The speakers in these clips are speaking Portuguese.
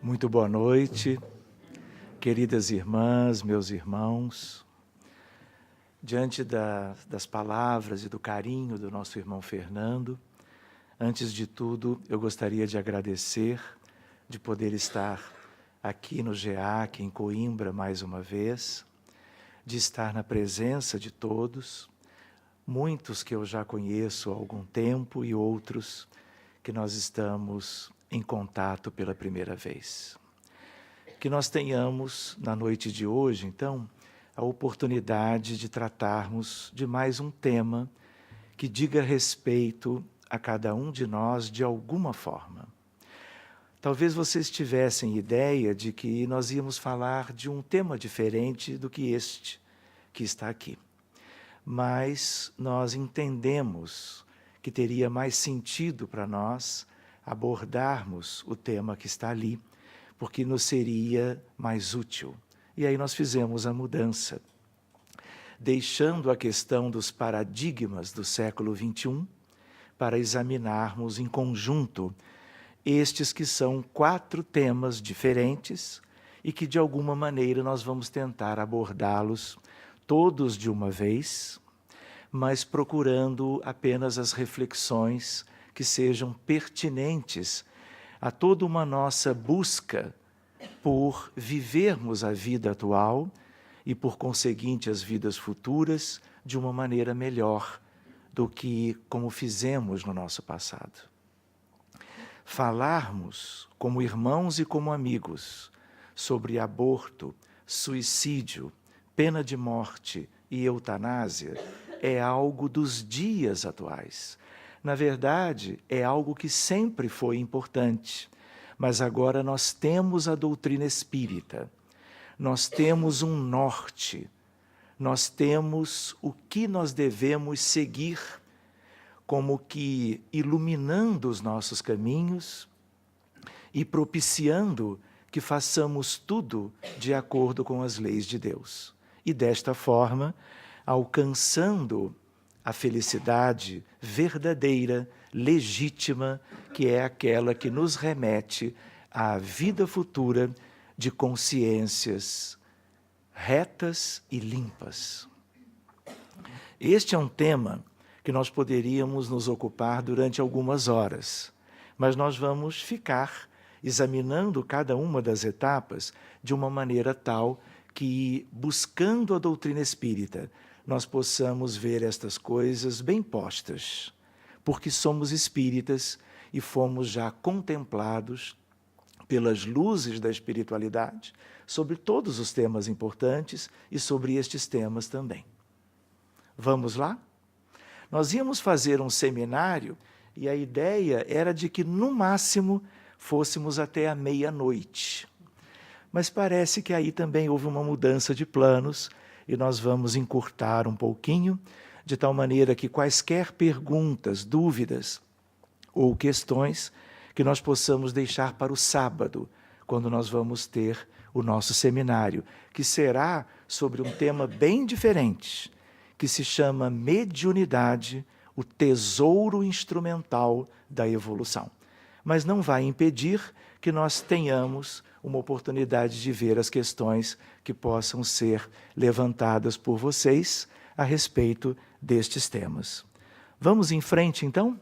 Muito boa noite, queridas irmãs, meus irmãos. Diante das palavras e do carinho do nosso irmão Fernando, antes de tudo, eu gostaria de agradecer de poder estar aqui no GEAC, em Coimbra, mais uma vez, de estar na presença de todos, muitos que eu já conheço há algum tempo e outros que nós estamos em contato pela primeira vez. Que nós tenhamos, na noite de hoje, então, a oportunidade de tratarmos de mais um tema que diga respeito a cada um de nós de alguma forma. Talvez vocês tivessem ideia de que nós íamos falar de um tema diferente do que este que está aqui. Mas nós entendemos que teria mais sentido para nós abordarmos o tema que está ali, porque nos seria mais útil. E aí nós fizemos a mudança, deixando a questão dos paradigmas do século XXI para examinarmos em conjunto estes que são 4 temas diferentes e que de alguma maneira nós vamos tentar abordá-los todos de uma vez, mas procurando apenas as reflexões que sejam pertinentes a toda uma nossa busca por vivermos a vida atual e, por conseguinte, as vidas futuras de uma maneira melhor do que como fizemos no nosso passado. Falarmos como irmãos e como amigos sobre aborto, suicídio, pena de morte e eutanásia é algo dos dias atuais. Na verdade, é algo que sempre foi importante, mas agora nós temos a doutrina espírita, nós temos um norte, nós temos o que nós devemos seguir, como que iluminando os nossos caminhos e propiciando que façamos tudo de acordo com as leis de Deus. E desta forma, alcançando a felicidade verdadeira, legítima, que é aquela que nos remete à vida futura de consciências retas e limpas. Este é um tema que nós poderíamos nos ocupar durante algumas horas, mas nós vamos ficar examinando cada uma das etapas de uma maneira tal que, buscando a doutrina espírita, nós possamos ver estas coisas bem postas, porque somos espíritas e fomos já contemplados pelas luzes da espiritualidade sobre todos os temas importantes e sobre estes temas também. Vamos lá? Nós íamos fazer um seminário e a ideia era de que, no máximo, fôssemos até a meia-noite. Mas parece que aí também houve uma mudança de planos e nós vamos encurtar um pouquinho, de tal maneira que quaisquer perguntas, dúvidas ou questões que nós possamos deixar para o sábado, quando nós vamos ter o nosso seminário, que será sobre um tema bem diferente, que se chama Mediunidade, o tesouro instrumental da evolução. Mas não vai impedir que nós tenhamos uma oportunidade de ver as questões que possam ser levantadas por vocês a respeito destes temas. Vamos em frente, então?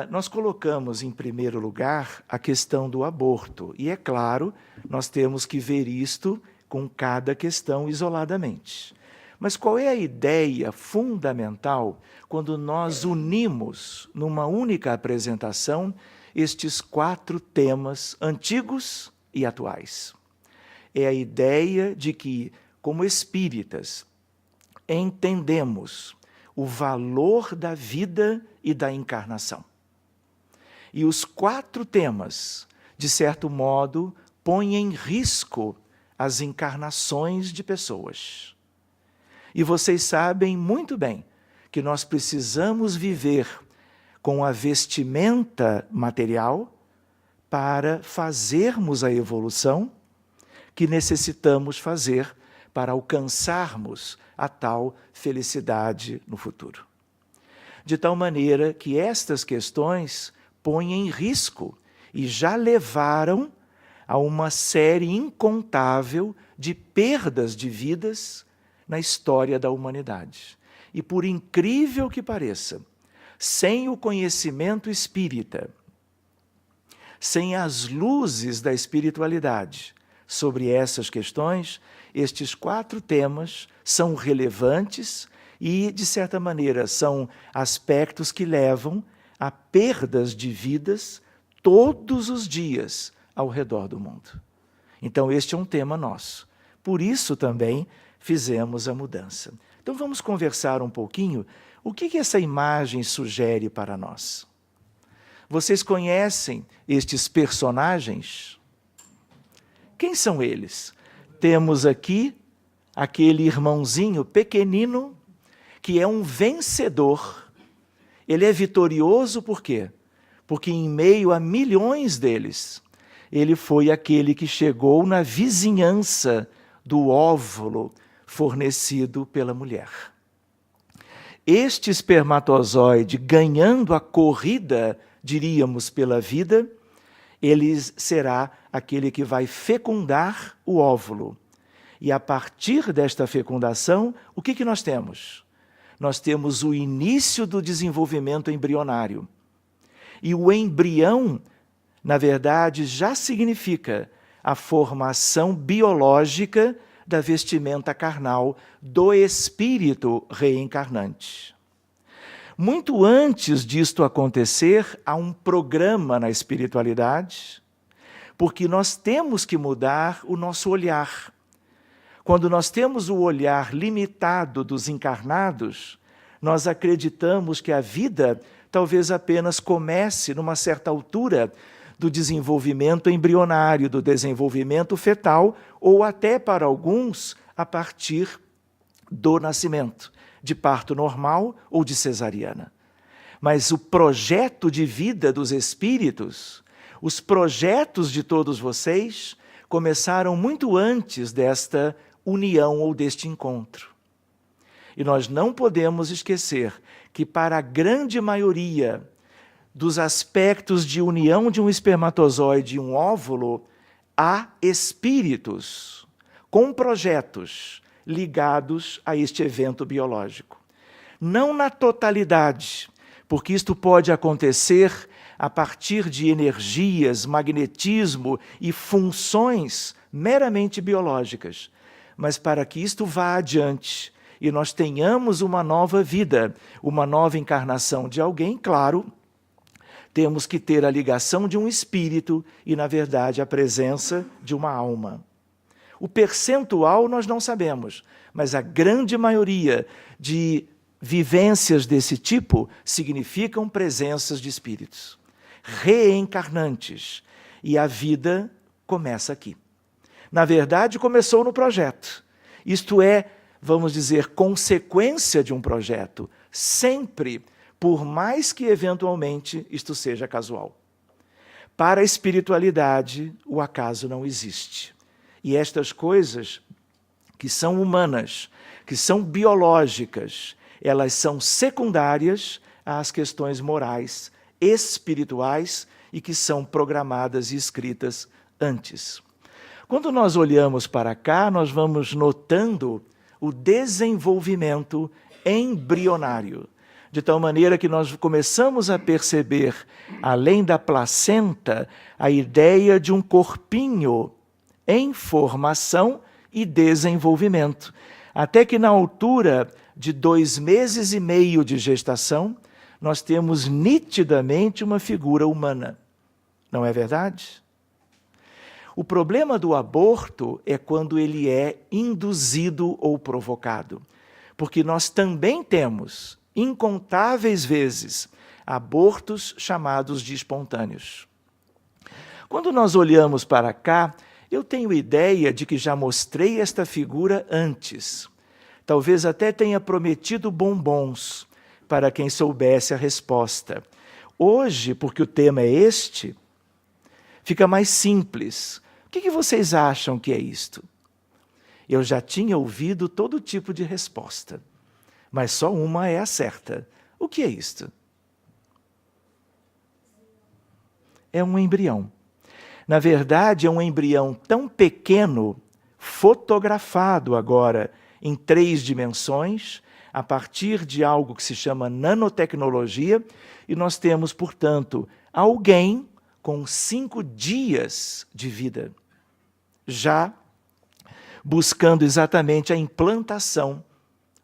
Nós colocamos em primeiro lugar a questão do aborto. E, é claro, nós temos que ver isto com cada questão isoladamente. Mas qual é a ideia fundamental quando nós unimos numa única apresentação estes 4 temas antigos e atuais? É a ideia de que, como espíritas, entendemos o valor da vida e da encarnação. E os 4 temas, de certo modo, põem em risco as encarnações de pessoas. E vocês sabem muito bem que nós precisamos viver com a vestimenta material para fazermos a evolução que necessitamos fazer para alcançarmos a tal felicidade no futuro. De tal maneira que estas questões põem em risco e já levaram a uma série incontável de perdas de vidas na história da humanidade. E por incrível que pareça, sem o conhecimento espírita, sem as luzes da espiritualidade sobre essas questões, estes 4 temas são relevantes e, de certa maneira, são aspectos que levam a perdas de vidas todos os dias ao redor do mundo. Então, este é um tema nosso. Por isso também fizemos a mudança. Então, vamos conversar um pouquinho o que essa imagem sugere para nós. Vocês conhecem estes personagens? Quem são eles? Temos aqui aquele irmãozinho pequenino que é um vencedor. Ele é vitorioso por quê? Porque em meio a milhões deles, ele foi aquele que chegou na vizinhança do óvulo fornecido pela mulher. Este espermatozoide, ganhando a corrida, diríamos, pela vida, ele será aquele que vai fecundar o óvulo. E a partir desta fecundação, o que nós temos? Nós temos o início do desenvolvimento embrionário. E o embrião, na verdade, já significa a formação biológica da vestimenta carnal do espírito reencarnante. Muito antes disto acontecer, há um programa na espiritualidade, porque nós temos que mudar o nosso olhar. Quando nós temos o olhar limitado dos encarnados, nós acreditamos que a vida talvez apenas comece numa certa altura do desenvolvimento embrionário, do desenvolvimento fetal, ou até para alguns a partir do nascimento, de parto normal ou de cesariana. Mas o projeto de vida dos espíritos, os projetos de todos vocês, começaram muito antes desta união ou deste encontro. E nós não podemos esquecer que para a grande maioria dos aspectos de união de um espermatozoide e um óvulo, há espíritos com projetos ligados a este evento biológico. Não na totalidade, porque isto pode acontecer a partir de energias, magnetismo e funções meramente biológicas. Mas para que isto vá adiante e nós tenhamos uma nova vida, uma nova encarnação de alguém, claro, temos que ter a ligação de um espírito e, na verdade, a presença de uma alma. O percentual nós não sabemos, mas a grande maioria de vivências desse tipo significam presenças de espíritos reencarnantes. E a vida começa aqui. Na verdade, começou no projeto. Isto é, vamos dizer, consequência de um projeto, sempre, por mais que eventualmente isto seja casual. Para a espiritualidade, o acaso não existe. E estas coisas que são humanas, que são biológicas, elas são secundárias às questões morais, espirituais e que são programadas e escritas antes. Quando nós olhamos para cá, nós vamos notando o desenvolvimento embrionário, de tal maneira que nós começamos a perceber, além da placenta, a ideia de um corpinho em formação e desenvolvimento, até que na altura de 2 meses e meio de gestação, nós temos nitidamente uma figura humana. Não é verdade? O problema do aborto é quando ele é induzido ou provocado, porque nós também temos, incontáveis vezes, abortos chamados de espontâneos. Quando nós olhamos para cá, eu tenho ideia de que já mostrei esta figura antes. Talvez até tenha prometido bombons para quem soubesse a resposta. Hoje, porque o tema é este, fica mais simples. O que vocês acham que é isto? Eu já tinha ouvido todo tipo de resposta, mas só uma é a certa. O que é isto? É um embrião. Na verdade, é um embrião tão pequeno, fotografado agora em 3 dimensões, a partir de algo que se chama nanotecnologia, e nós temos, portanto, alguém com 5 dias de vida, já buscando exatamente a implantação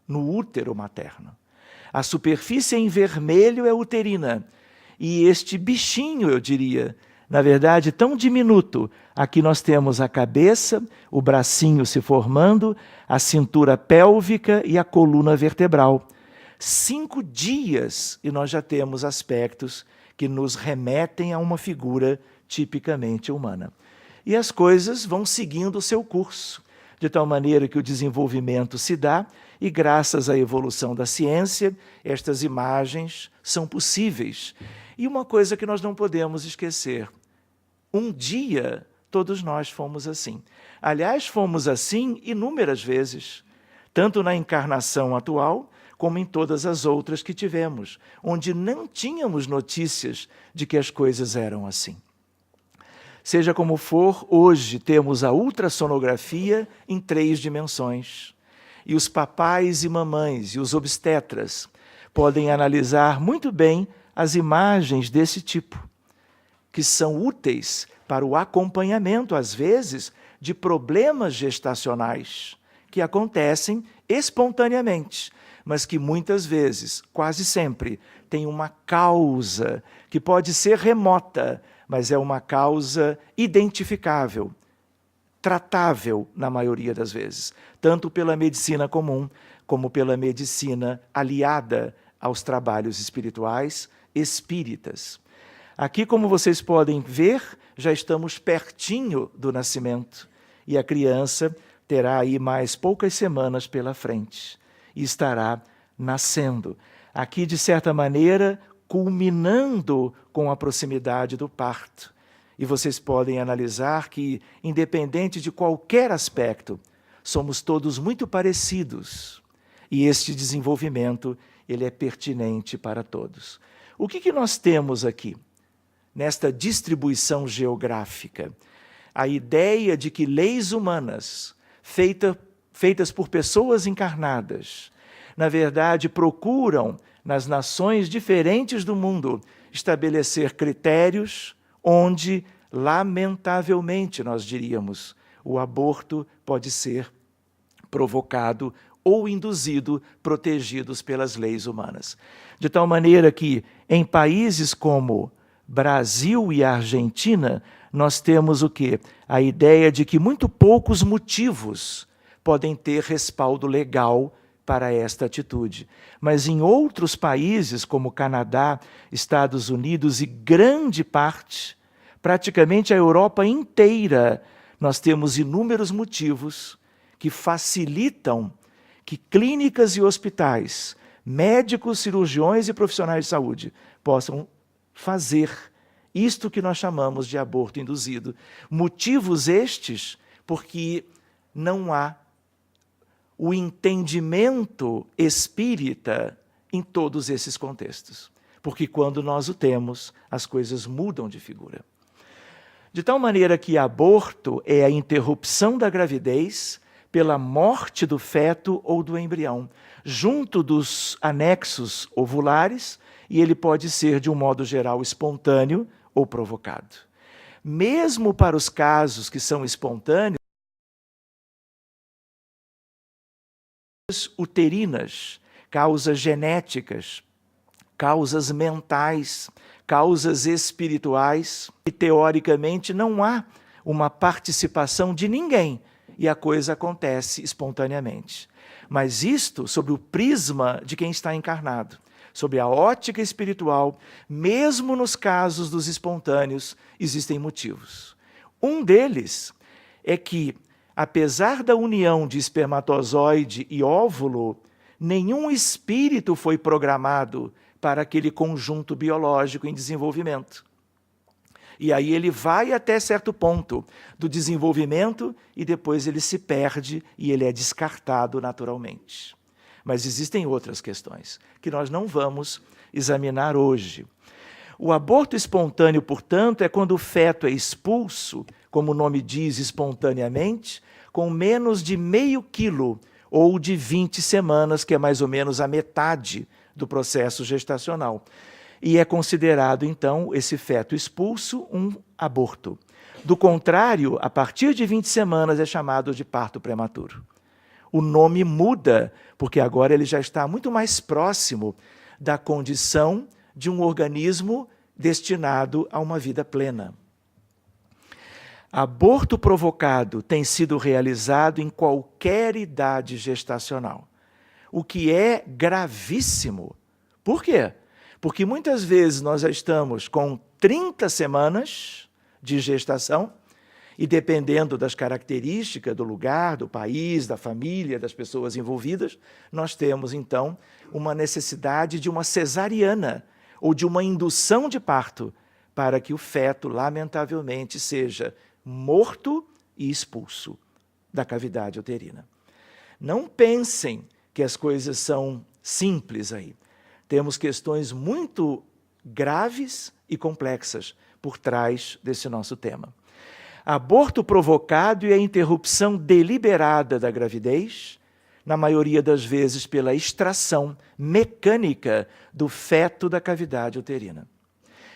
no útero materno. A superfície em vermelho é uterina, e este bichinho, eu diria, na verdade, tão diminuto, aqui nós temos a cabeça, o bracinho se formando, a cintura pélvica e a coluna vertebral. 5 dias e nós já temos aspectos que nos remetem a uma figura tipicamente humana. E as coisas vão seguindo o seu curso, de tal maneira que o desenvolvimento se dá e, graças à evolução da ciência, estas imagens são possíveis. E uma coisa que nós não podemos esquecer, um dia todos nós fomos assim. Aliás, fomos assim inúmeras vezes, tanto na encarnação atual, como em todas as outras que tivemos, onde não tínhamos notícias de que as coisas eram assim. Seja como for, hoje temos a ultrassonografia em 3 dimensões. E os papais e mamães e os obstetras podem analisar muito bem as imagens desse tipo, que são úteis para o acompanhamento, às vezes, de problemas gestacionais que acontecem espontaneamente, mas que muitas vezes, quase sempre, têm uma causa que pode ser remota, mas é uma causa identificável, tratável na maioria das vezes, tanto pela medicina comum como pela medicina aliada aos trabalhos espirituais espíritas. Aqui, como vocês podem ver, já estamos pertinho do nascimento e a criança terá aí mais poucas semanas pela frente e estará nascendo. Aqui, de certa maneira, culminando com a proximidade do parto. E vocês podem analisar que, independente de qualquer aspecto, somos todos muito parecidos. E este desenvolvimento, ele é pertinente para todos. O que nós temos aqui, nesta distribuição geográfica? A ideia de que leis humanas, feitas por pessoas encarnadas, na verdade, procuram, nas nações diferentes do mundo, estabelecer critérios onde, lamentavelmente, nós diríamos, o aborto pode ser provocado ou induzido, protegidos pelas leis humanas. De tal maneira que, em países como Brasil e Argentina, nós temos o quê? A ideia de que muito poucos motivos podem ter respaldo legal para esta atitude. Mas em outros países, como Canadá, Estados Unidos e grande parte, praticamente a Europa inteira, nós temos inúmeros motivos que facilitam que clínicas e hospitais, médicos, cirurgiões e profissionais de saúde possam fazer isto que nós chamamos de aborto induzido. Motivos estes porque não há o entendimento espírita em todos esses contextos. Porque quando nós o temos, as coisas mudam de figura. De tal maneira que aborto é a interrupção da gravidez pela morte do feto ou do embrião, junto dos anexos ovulares, e ele pode ser, de um modo geral, espontâneo ou provocado. Mesmo para os casos que são espontâneos, uterinas, causas genéticas, causas mentais, causas espirituais, e teoricamente não há uma participação de ninguém, e a coisa acontece espontaneamente. Mas isto sob o prisma de quem está encarnado, sob a ótica espiritual, mesmo nos casos dos espontâneos, existem motivos. Um deles é que, apesar da união de espermatozoide e óvulo, nenhum espírito foi programado para aquele conjunto biológico em desenvolvimento. E aí ele vai até certo ponto do desenvolvimento e depois ele se perde e ele é descartado naturalmente. Mas existem outras questões que nós não vamos examinar hoje. O aborto espontâneo, portanto, é quando o feto é expulso, como o nome diz, espontaneamente, com menos de meio quilo ou de 20 semanas, que é mais ou menos a metade do processo gestacional. E é considerado, então, esse feto expulso um aborto. Do contrário, a partir de 20 semanas é chamado de parto prematuro. O nome muda, porque agora ele já está muito mais próximo da condição de um organismo destinado a uma vida plena. Aborto provocado tem sido realizado em qualquer idade gestacional, o que é gravíssimo. Por quê? Porque muitas vezes nós já estamos com 30 semanas de gestação e, dependendo das características do lugar, do país, da família, das pessoas envolvidas, nós temos, então, uma necessidade de uma cesariana ou de uma indução de parto para que o feto, lamentavelmente, seja morto e expulso da cavidade uterina. Não pensem que as coisas são simples aí. Temos questões muito graves e complexas por trás desse nosso tema. Aborto provocado e a interrupção deliberada da gravidez, na maioria das vezes pela extração mecânica do feto da cavidade uterina.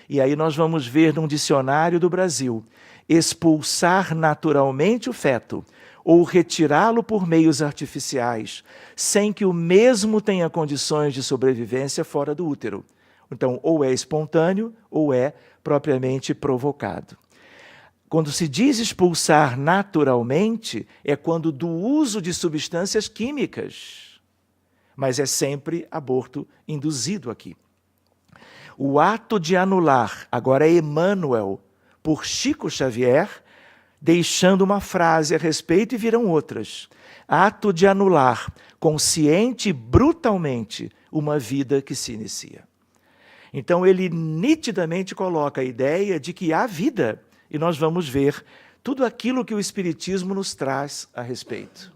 E aí nós vamos ver num dicionário do Brasil, expulsar naturalmente o feto ou retirá-lo por meios artificiais, sem que o mesmo tenha condições de sobrevivência fora do útero. Então, ou é espontâneo ou é propriamente provocado. Quando se diz expulsar naturalmente, é quando do uso de substâncias químicas, mas é sempre aborto induzido aqui. O ato de anular, agora é Emmanuel, por Chico Xavier, deixando uma frase a respeito e virão outras. Ato de anular, consciente e brutalmente, uma vida que se inicia. Então ele nitidamente coloca a ideia de que há vida, e nós vamos ver tudo aquilo que o Espiritismo nos traz a respeito.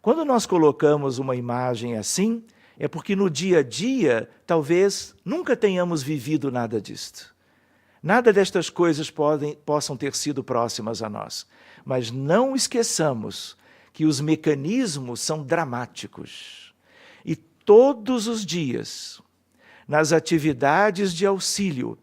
Quando nós colocamos uma imagem assim, é porque no dia a dia, talvez, nunca tenhamos vivido nada disto. Nada destas coisas possam ter sido próximas a nós. Mas não esqueçamos que os mecanismos são dramáticos. E todos os dias, nas atividades de auxílio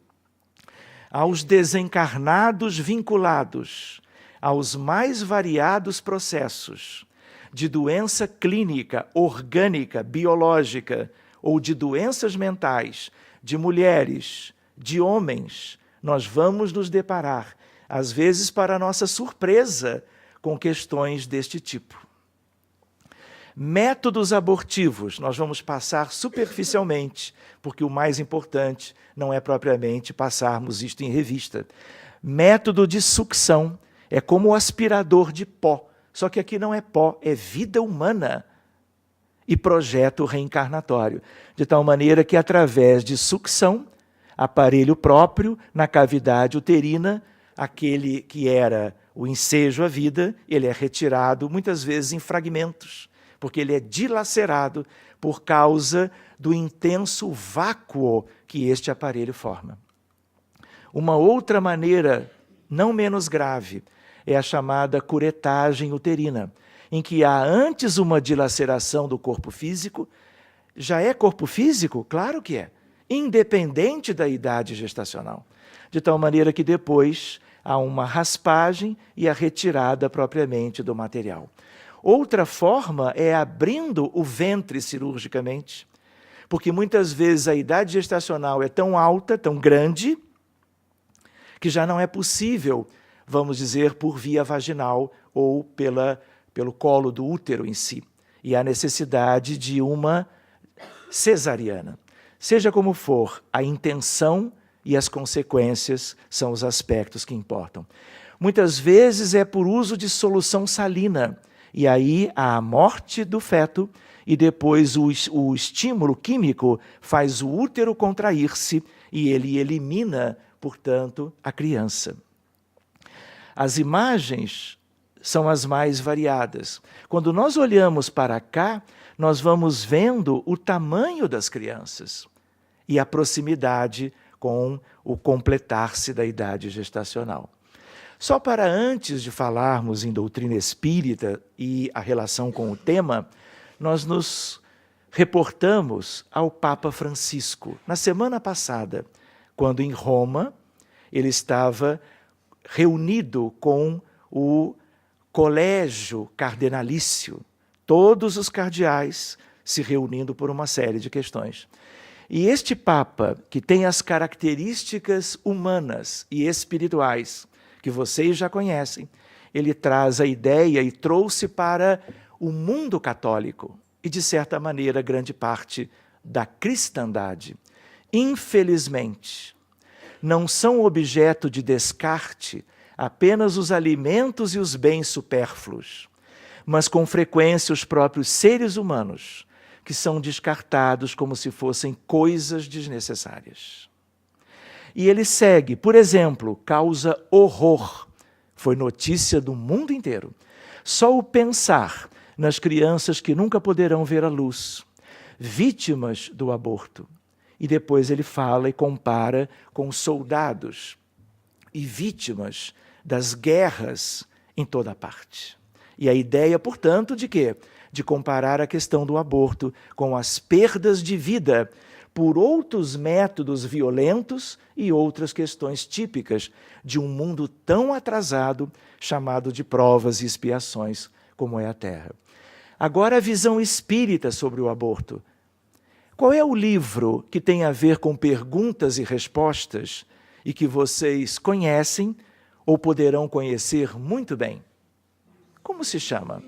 aos desencarnados vinculados aos mais variados processos de doença clínica, orgânica, biológica ou de doenças mentais, de mulheres, de homens, nós vamos nos deparar, às vezes para nossa surpresa, com questões deste tipo. Métodos abortivos, nós vamos passar superficialmente, porque o mais importante não é propriamente passarmos isto em revista. Método de sucção é como o aspirador de pó, só que aqui não é pó, é vida humana e projeto reencarnatório, de tal maneira que através de sucção, aparelho próprio na cavidade uterina, aquele que era o ensejo à vida, ele é retirado muitas vezes em fragmentos, porque ele é dilacerado por causa do intenso vácuo que este aparelho forma. Uma outra maneira, não menos grave, é a chamada curetagem uterina, em que há antes uma dilaceração do corpo físico. Já é corpo físico? Claro que é, independente da idade gestacional. De tal maneira que depois há uma raspagem e a retirada propriamente do material. Outra forma é abrindo o ventre cirurgicamente, porque muitas vezes a idade gestacional é tão alta, tão grande, que já não é possível, vamos dizer, por via vaginal ou pelo colo do útero em si. E há necessidade de uma cesariana. Seja como for, a intenção e as consequências são os aspectos que importam. Muitas vezes é por uso de solução salina, e aí há a morte do feto e depois o estímulo químico faz o útero contrair-se e ele elimina, portanto, a criança. As imagens são as mais variadas. Quando nós olhamos para cá, nós vamos vendo o tamanho das crianças e a proximidade com o completar-se da idade gestacional. Só para antes de falarmos em doutrina espírita e a relação com o tema, nós nos reportamos ao Papa Francisco. Na semana passada, quando em Roma, ele estava reunido com o colégio cardenalício, todos os cardeais se reunindo por uma série de questões. E este Papa, que tem as características humanas e espirituais, que vocês já conhecem, ele traz a ideia e trouxe para o mundo católico e, de certa maneira, grande parte da cristandade. Infelizmente, não são objeto de descarte apenas os alimentos e os bens supérfluos, mas com frequência os próprios seres humanos, que são descartados como se fossem coisas desnecessárias. E ele segue, por exemplo, causa horror. Foi notícia do mundo inteiro. Só o pensar nas crianças que nunca poderão ver a luz, vítimas do aborto. E depois ele fala e compara com soldados e vítimas das guerras em toda parte. E a ideia, portanto, de quê? De comparar a questão do aborto com as perdas de vida por outros métodos violentos e outras questões típicas de um mundo tão atrasado, chamado de provas e expiações, como é a Terra. Agora, a visão espírita sobre o aborto. Qual é o livro que tem a ver com perguntas e respostas e que vocês conhecem ou poderão conhecer muito bem? Como se chama?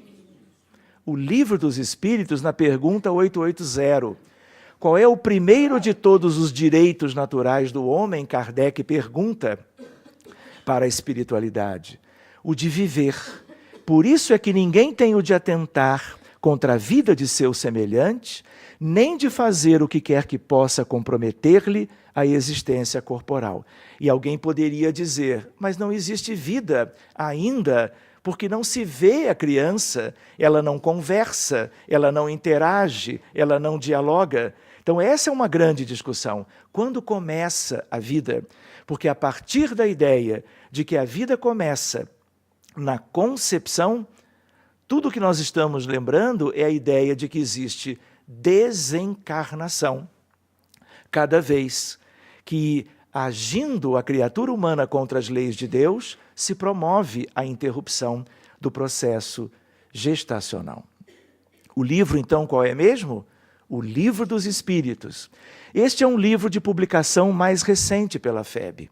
O Livro dos Espíritos, na pergunta 880. Qual é o primeiro de todos os direitos naturais do homem? Kardec pergunta para a espiritualidade. O de viver. Por isso é que ninguém tem o de atentar contra a vida de seu semelhante, nem de fazer o que quer que possa comprometer-lhe a existência corporal. E alguém poderia dizer, mas não existe vida ainda, porque não se vê a criança, ela não conversa, ela não interage, ela não dialoga. Então essa é uma grande discussão. Quando começa a vida? Porque a partir da ideia de que a vida começa na concepção, tudo que nós estamos lembrando é a ideia de que existe desencarnação. Cada vez que, agindo a criatura humana contra as leis de Deus, se promove a interrupção do processo gestacional. O livro, então, qual é mesmo? O Livro dos Espíritos. Este é um livro de publicação mais recente pela FEB.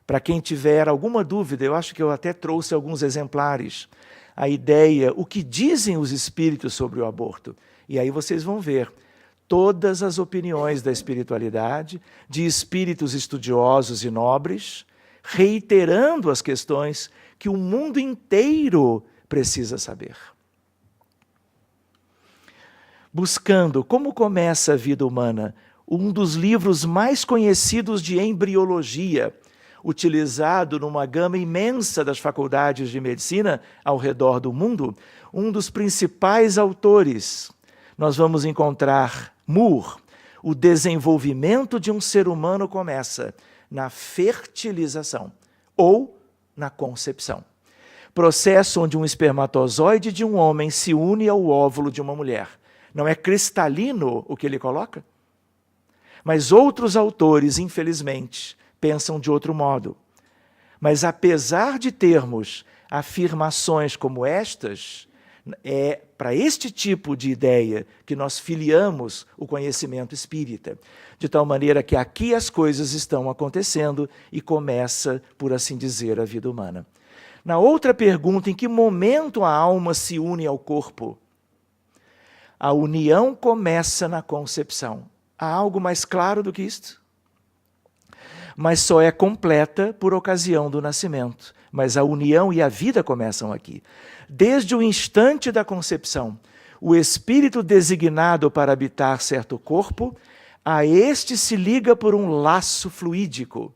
Para quem tiver alguma dúvida, eu acho que eu até trouxe alguns exemplares. A ideia, o que dizem os espíritos sobre o aborto. E aí vocês vão ver todas as opiniões da espiritualidade, de espíritos estudiosos e nobres, reiterando as questões que o mundo inteiro precisa saber. Buscando como começa a vida humana, um dos livros mais conhecidos de embriologia, utilizado numa gama imensa das faculdades de medicina ao redor do mundo, um dos principais autores, nós vamos encontrar Moore. O desenvolvimento de um ser humano começa na fertilização ou na concepção. Processo onde um espermatozoide de um homem se une ao óvulo de uma mulher. Não é cristalino o que ele coloca? Mas outros autores, infelizmente, pensam de outro modo. Mas apesar de termos afirmações como estas, é para este tipo de ideia que nós filiamos o conhecimento espírita, de tal maneira que aqui as coisas estão acontecendo e começa, por assim dizer, a vida humana. Na outra pergunta, em que momento a alma se une ao corpo? A união começa na concepção. Há algo mais claro do que isto? Mas só é completa por ocasião do nascimento. Mas a união e a vida começam aqui. Desde o instante da concepção, o espírito designado para habitar certo corpo, a este se liga por um laço fluídico,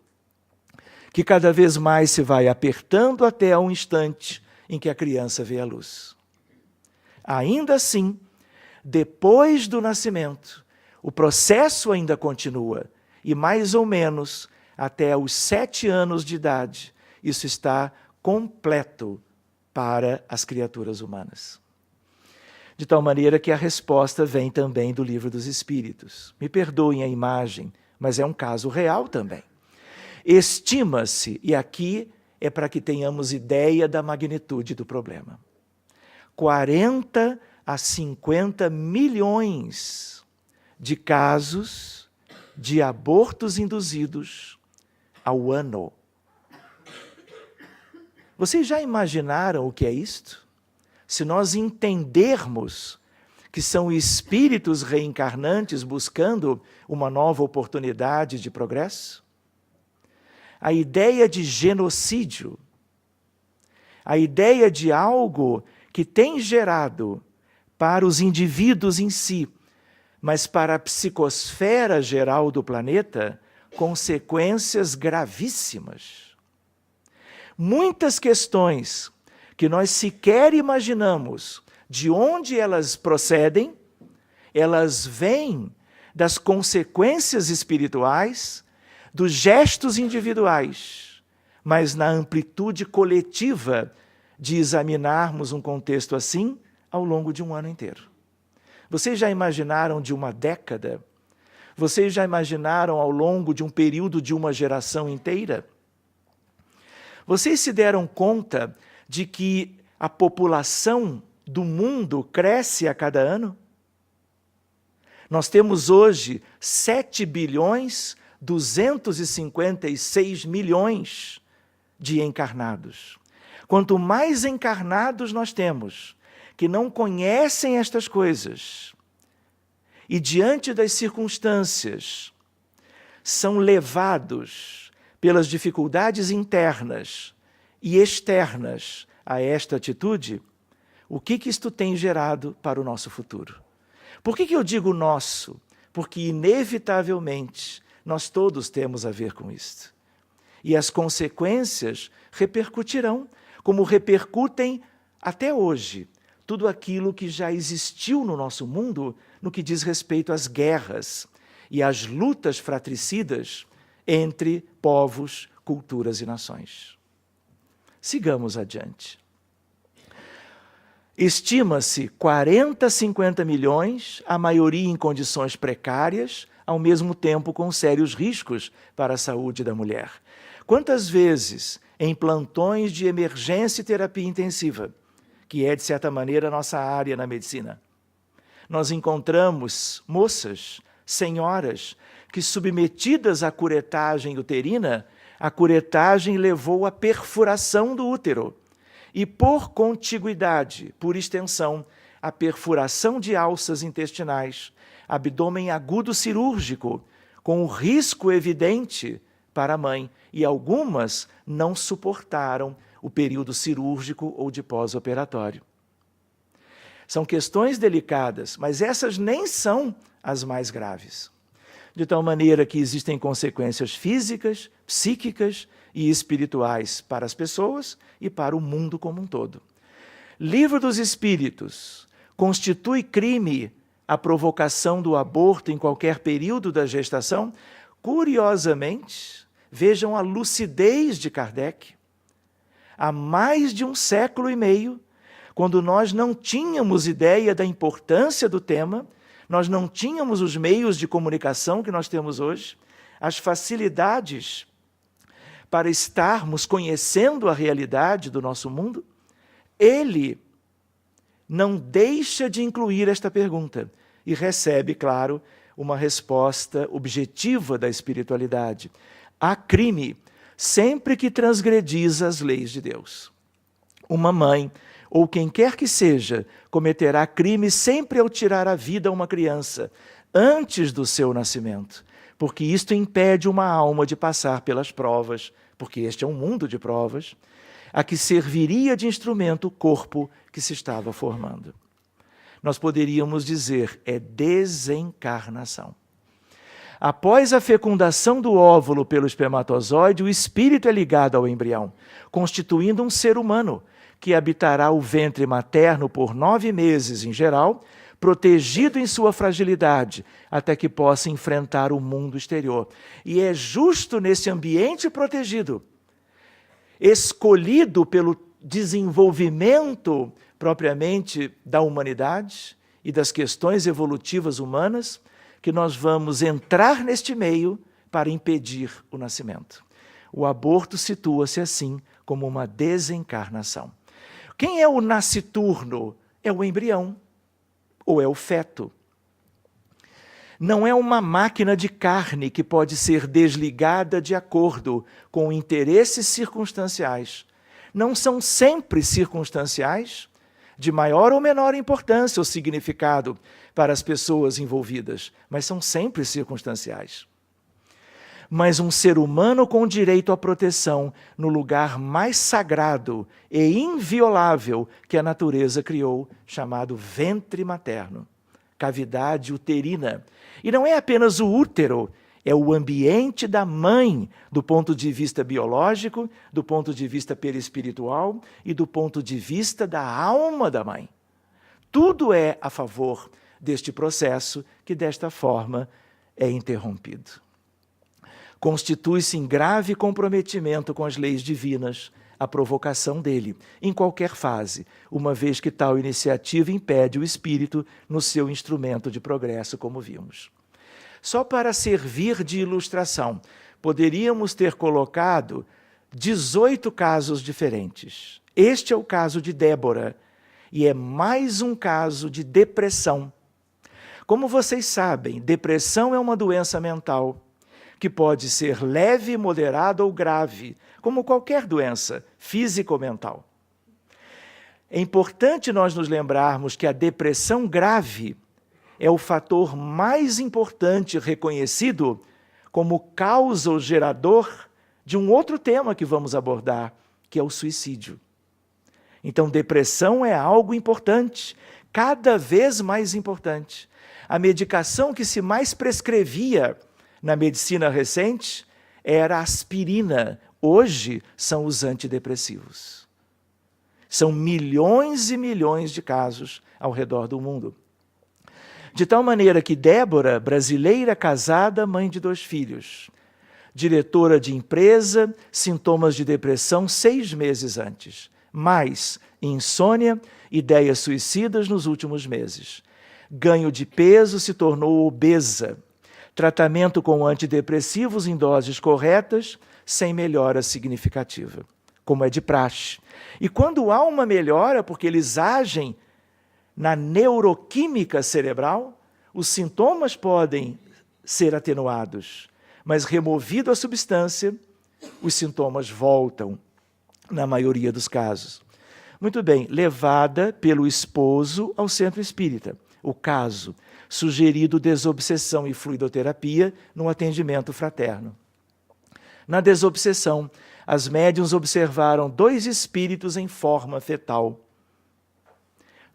que cada vez mais se vai apertando até ao instante em que a criança vê a luz. Ainda assim, depois do nascimento, o processo ainda continua, e mais ou menos até os 7 anos de idade, isso está completo para as criaturas humanas. De tal maneira que a resposta vem também do Livro dos Espíritos. Me perdoem a imagem, mas é um caso real também. Estima-se, e aqui é para que tenhamos ideia da magnitude do problema, 40 a 50 milhões de casos de abortos induzidos ao ano. Vocês já imaginaram o que é isto? Se nós entendermos que são espíritos reencarnantes buscando uma nova oportunidade de progresso, a ideia de genocídio, a ideia de algo que tem gerado para os indivíduos em si, mas para a psicosfera geral do planeta, consequências gravíssimas. Muitas questões que nós sequer imaginamos de onde elas procedem, elas vêm das consequências espirituais, dos gestos individuais, mas na amplitude coletiva de examinarmos um contexto assim ao longo de um ano inteiro. Vocês já imaginaram de uma década? Vocês já imaginaram ao longo de um período de uma geração inteira? Vocês se deram conta de que a população do mundo cresce a cada ano? Nós temos hoje 7 bilhões 256 milhões de encarnados. Quanto mais encarnados nós temos, que não conhecem estas coisas, e diante das circunstâncias, são levados pelas dificuldades internas e externas a esta atitude, o que isto tem gerado para o nosso futuro? Por que eu digo nosso? Porque, inevitavelmente, nós todos temos a ver com isto. E as consequências repercutirão, como repercutem até hoje, tudo aquilo que já existiu no nosso mundo no que diz respeito às guerras e às lutas fratricidas entre povos, culturas e nações. Sigamos adiante. Estima-se 40 a 50 milhões, a maioria em condições precárias, ao mesmo tempo com sérios riscos para a saúde da mulher. Quantas vezes, em plantões de emergência e terapia intensiva, que é, de certa maneira, a nossa área na medicina, nós encontramos moças, senhoras, que submetidas à curetagem uterina, a curetagem levou à perfuração do útero e, por contiguidade, por extensão, a perfuração de alças intestinais, abdômen agudo cirúrgico, com o risco evidente para a mãe, e algumas não suportaram o período cirúrgico ou de pós-operatório. São questões delicadas, mas essas nem são as mais graves. De tal maneira que existem consequências físicas, psíquicas e espirituais para as pessoas e para o mundo como um todo. Livro dos Espíritos constitui crime a provocação do aborto em qualquer período da gestação? Curiosamente, vejam a lucidez de Kardec. Há mais de 1 século e meio, quando nós não tínhamos ideia da importância do tema, nós não tínhamos os meios de comunicação que nós temos hoje, as facilidades para estarmos conhecendo a realidade do nosso mundo, ele não deixa de incluir esta pergunta e recebe, claro, uma resposta objetiva da espiritualidade. Há crime sempre que transgredis as leis de Deus. Uma mãe, ou quem quer que seja, cometerá crime sempre ao tirar a vida a uma criança, antes do seu nascimento, porque isto impede uma alma de passar pelas provas, porque este é um mundo de provas, a que serviria de instrumento o corpo que se estava formando. Nós poderíamos dizer, é desencarnação. Após a fecundação do óvulo pelo espermatozoide, o espírito é ligado ao embrião, constituindo um ser humano, que habitará o ventre materno por 9 meses em geral, protegido em sua fragilidade, até que possa enfrentar o mundo exterior. E é justo nesse ambiente protegido, escolhido pelo desenvolvimento propriamente da humanidade e das questões evolutivas humanas, que nós vamos entrar neste meio para impedir o nascimento. O aborto situa-se assim como uma desencarnação. Quem é o nasciturno? É o embrião, ou é o feto. Não é uma máquina de carne que pode ser desligada de acordo com interesses circunstanciais. Não são sempre circunstanciais, de maior ou menor importância ou significado para as pessoas envolvidas, mas são sempre circunstanciais. Mas um ser humano com direito à proteção no lugar mais sagrado e inviolável que a natureza criou, chamado ventre materno, cavidade uterina. E não é apenas o útero, é o ambiente da mãe, do ponto de vista biológico, do ponto de vista perispiritual e do ponto de vista da alma da mãe. Tudo é a favor deste processo que, desta forma, é interrompido. Constitui-se em grave comprometimento com as leis divinas a provocação dele, em qualquer fase, uma vez que tal iniciativa impede o espírito no seu instrumento de progresso, como vimos. Só para servir de ilustração, poderíamos ter colocado 18 casos diferentes. Este é o caso de Débora, e é mais um caso de depressão. Como vocês sabem, depressão é uma doença mental que pode ser leve, moderada ou grave, como qualquer doença física ou mental. É importante nós nos lembrarmos que a depressão grave é o fator mais importante reconhecido como causa ou gerador de um outro tema que vamos abordar, que é o suicídio. Então, depressão é algo importante, cada vez mais importante. A medicação que se mais prescrevia na medicina recente era a aspirina. Hoje são os antidepressivos. São milhões e milhões de casos ao redor do mundo. De tal maneira que Débora, brasileira, casada, mãe de 2 filhos, diretora de empresa, sintomas de depressão 6 meses antes, mais insônia, ideias suicidas nos últimos meses. Ganho de peso, se tornou obesa. Tratamento com antidepressivos em doses corretas, sem melhora significativa, como é de praxe. E quando há uma melhora, porque eles agem na neuroquímica cerebral, os sintomas podem ser atenuados, mas removida a substância, os sintomas voltam, na maioria dos casos. Muito bem, levada pelo esposo ao centro espírita. O caso, sugerido desobsessão e fluidoterapia no atendimento fraterno. Na desobsessão, as médiuns observaram 2 espíritos em forma fetal.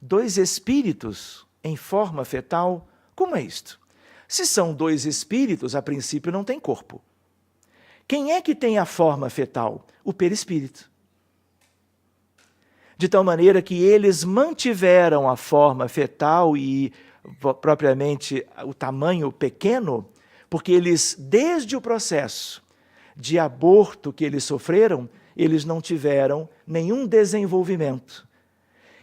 2 espíritos em forma fetal? Como é isto? Se são 2 espíritos, a princípio não tem corpo. Quem é que tem a forma fetal? O perispírito. De tal maneira que eles mantiveram a forma fetal e propriamente o tamanho pequeno, porque eles, desde o processo de aborto que eles sofreram, eles não tiveram nenhum desenvolvimento.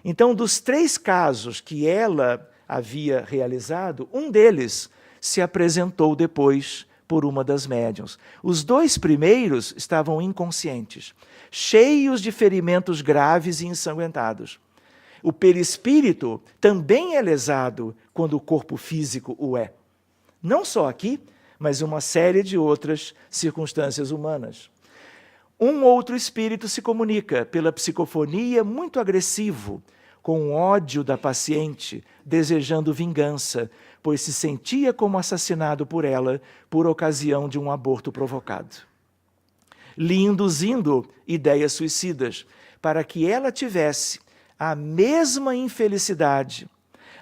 Então, dos 3 casos que ela havia realizado, um deles se apresentou depois por uma das médiuns. Os 2 primeiros estavam inconscientes, cheios de ferimentos graves e ensanguentados. O perispírito também é lesado quando o corpo físico o é. Não só aqui, mas uma série de outras circunstâncias humanas. Um outro espírito se comunica pela psicofonia muito agressivo, com ódio da paciente, desejando vingança, pois se sentia como assassinado por ela por ocasião de um aborto provocado. Lhe induzindo ideias suicidas, para que ela tivesse a mesma infelicidade,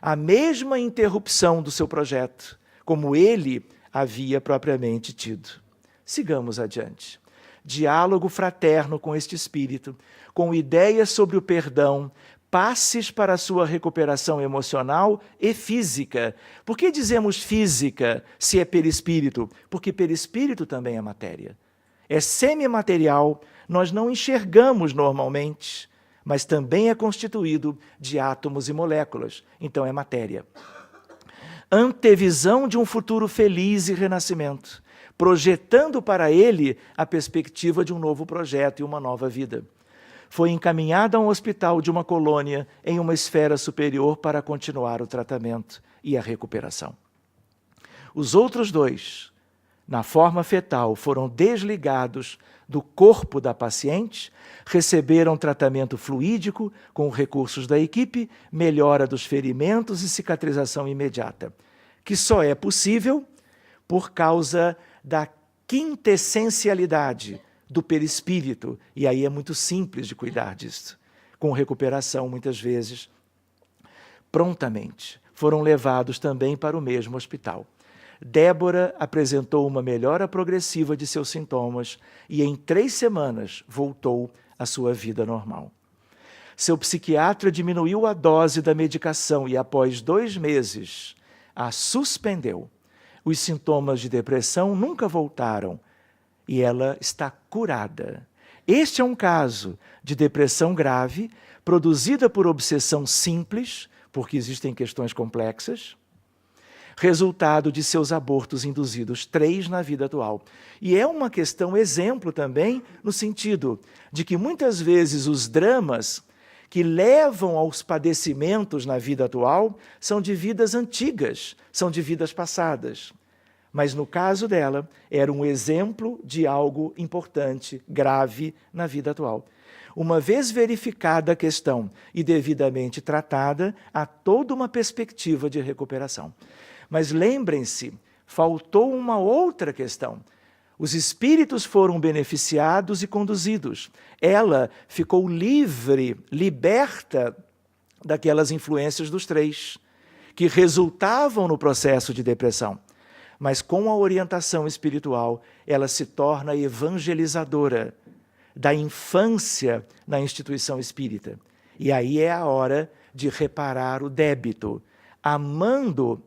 a mesma interrupção do seu projeto, como ele havia propriamente tido. Sigamos adiante. Diálogo fraterno com este espírito, com ideias sobre o perdão, passes para a sua recuperação emocional e física. Por que dizemos física se é perispírito? Porque perispírito também é matéria. É semimaterial, nós não enxergamos normalmente, mas também é constituído de átomos e moléculas, então é matéria. Antevisão de um futuro feliz e renascimento, projetando para ele a perspectiva de um novo projeto e uma nova vida. Foi encaminhada a um hospital de uma colônia em uma esfera superior para continuar o tratamento e a recuperação. Os outros dois, na forma fetal, foram desligados do corpo da paciente, receberam tratamento fluídico com recursos da equipe, melhora dos ferimentos e cicatrização imediata, que só é possível por causa da quintessencialidade do perispírito, e aí é muito simples de cuidar disso, com recuperação, muitas vezes, prontamente. Foram levados também para o mesmo hospital. Débora apresentou uma melhora progressiva de seus sintomas e em 3 semanas voltou à sua vida normal. Seu psiquiatra diminuiu a dose da medicação e após 2 meses a suspendeu. Os sintomas de depressão nunca voltaram e ela está curada. Este é um caso de depressão grave, produzida por obsessão simples, porque existem questões complexas, resultado de seus abortos induzidos, 3 na vida atual. E é uma questão exemplo também, no sentido de que muitas vezes os dramas que levam aos padecimentos na vida atual são de vidas antigas, são de vidas passadas. Mas no caso dela, era um exemplo de algo importante, grave na vida atual. Uma vez verificada a questão e devidamente tratada, há toda uma perspectiva de recuperação. Mas lembrem-se, faltou uma outra questão. Os espíritos foram beneficiados e conduzidos. Ela ficou livre, liberta daquelas influências dos 3, que resultavam no processo de depressão. Mas com a orientação espiritual, ela se torna evangelizadora da infância na instituição espírita. E aí é a hora de reparar o débito, amando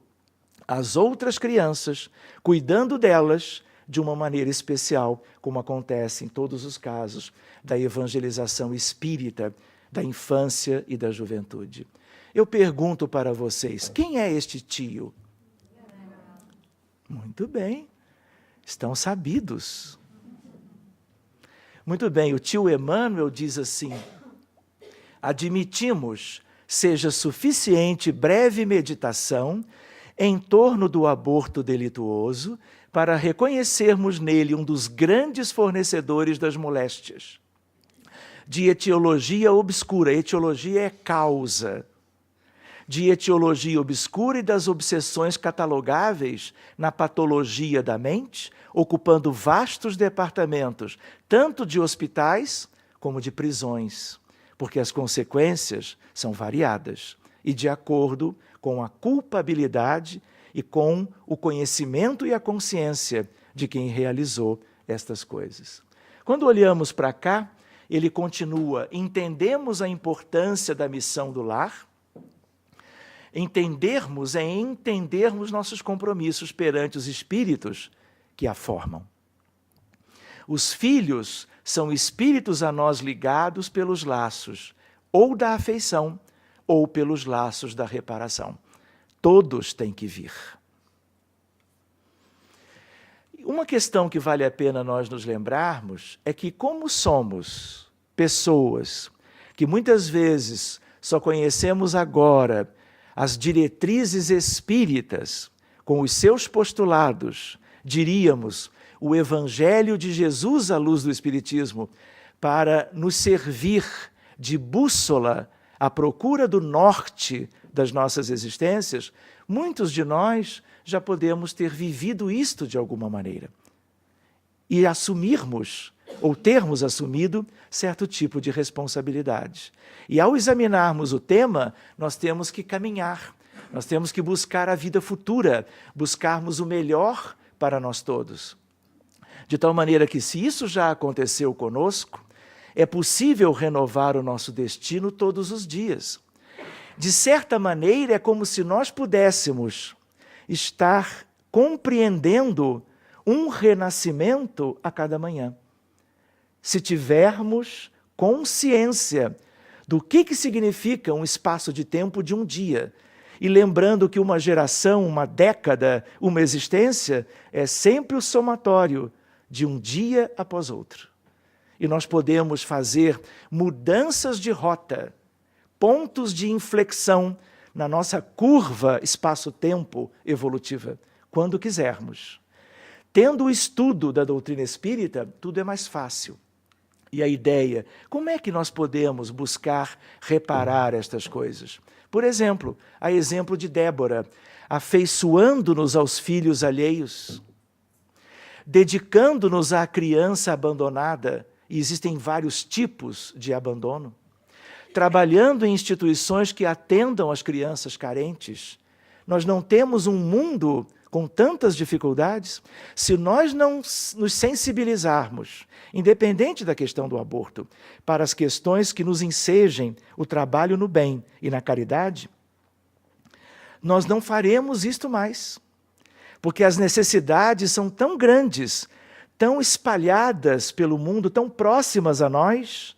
as outras crianças, cuidando delas de uma maneira especial, como acontece em todos os casos da evangelização espírita, da infância e da juventude. Eu pergunto para vocês, quem é este tio? Muito bem, estão sabidos. Muito bem, o tio Emmanuel diz assim: admitimos seja suficiente breve meditação em torno do aborto delituoso para reconhecermos nele um dos grandes fornecedores das moléstias. De etiologia obscura, etiologia é causa. De etiologia obscura e das obsessões catalogáveis na patologia da mente, ocupando vastos departamentos, tanto de hospitais como de prisões, porque as consequências são variadas e de acordo com a culpabilidade e com o conhecimento e a consciência de quem realizou estas coisas. Quando olhamos para cá, ele continua: entendemos a importância da missão do lar. Entendermos é entendermos nossos compromissos perante os espíritos que a formam. Os filhos são espíritos a nós ligados pelos laços ou da afeição ou pelos laços da reparação. Todos têm que vir. Uma questão que vale a pena nós nos lembrarmos é que, como somos pessoas que muitas vezes só conhecemos agora as diretrizes espíritas, com os seus postulados, diríamos, o Evangelho de Jesus à luz do Espiritismo, para nos servir de bússola à procura do norte das nossas existências, muitos de nós já podemos ter vivido isto de alguma maneira. E assumirmos, ou termos assumido, certo tipo de responsabilidade. E ao examinarmos o tema, nós temos que caminhar, nós temos que buscar a vida futura, buscarmos o melhor para nós todos. De tal maneira que, se isso já aconteceu conosco, É possível renovar o nosso destino todos os dias. De certa maneira, é como se nós pudéssemos estar compreendendo um renascimento a cada manhã. Se tivermos consciência do que significa um espaço de tempo de um dia, e lembrando que uma geração, uma década, uma existência é sempre o somatório de um dia após outro. E nós podemos fazer mudanças de rota, pontos de inflexão na nossa curva espaço-tempo evolutiva, quando quisermos. Tendo o estudo da doutrina espírita, tudo é mais fácil. E a ideia, como é que nós podemos buscar reparar estas coisas? Por exemplo, a exemplo de Débora, afeiçoando-nos aos filhos alheios, dedicando-nos à criança abandonada, e existem vários tipos de abandono, trabalhando em instituições que atendam as crianças carentes. Nós não temos um mundo com tantas dificuldades se nós não nos sensibilizarmos, independente da questão do aborto, para as questões que nos ensejem o trabalho no bem e na caridade. Nós não faremos isto mais, porque as necessidades são tão grandes, tão espalhadas pelo mundo, tão próximas a nós,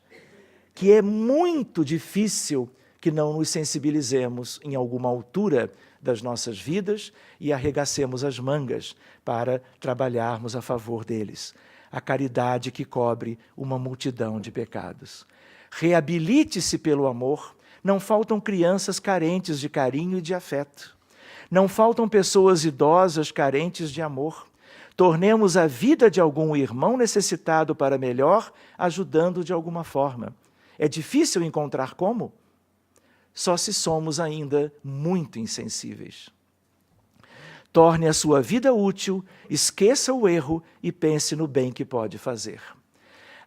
que é muito difícil que não nos sensibilizemos em alguma altura das nossas vidas e arregacemos as mangas para trabalharmos a favor deles. A caridade que cobre uma multidão de pecados. Reabilite-se pelo amor. Não faltam crianças carentes de carinho e de afeto. Não faltam pessoas idosas carentes de amor. Tornemos a vida de algum irmão necessitado para melhor, ajudando de alguma forma. É difícil encontrar como? Só se somos ainda muito insensíveis. Torne a sua vida útil, esqueça o erro e pense no bem que pode fazer.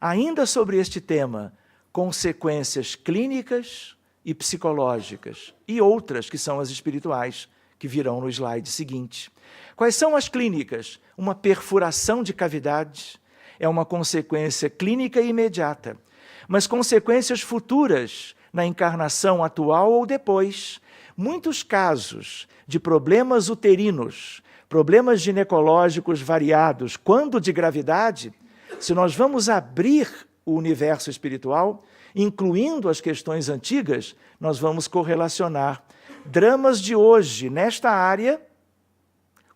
Ainda sobre este tema, consequências clínicas e psicológicas, e outras que são as espirituais, que virão no slide seguinte. Quais são as clínicas? Uma perfuração de cavidade é uma consequência clínica imediata, mas consequências futuras na encarnação atual ou depois. Muitos casos de problemas uterinos, problemas ginecológicos variados, quando de gravidade, se nós vamos abrir o universo espiritual, incluindo as questões antigas, nós vamos correlacionar dramas de hoje nesta área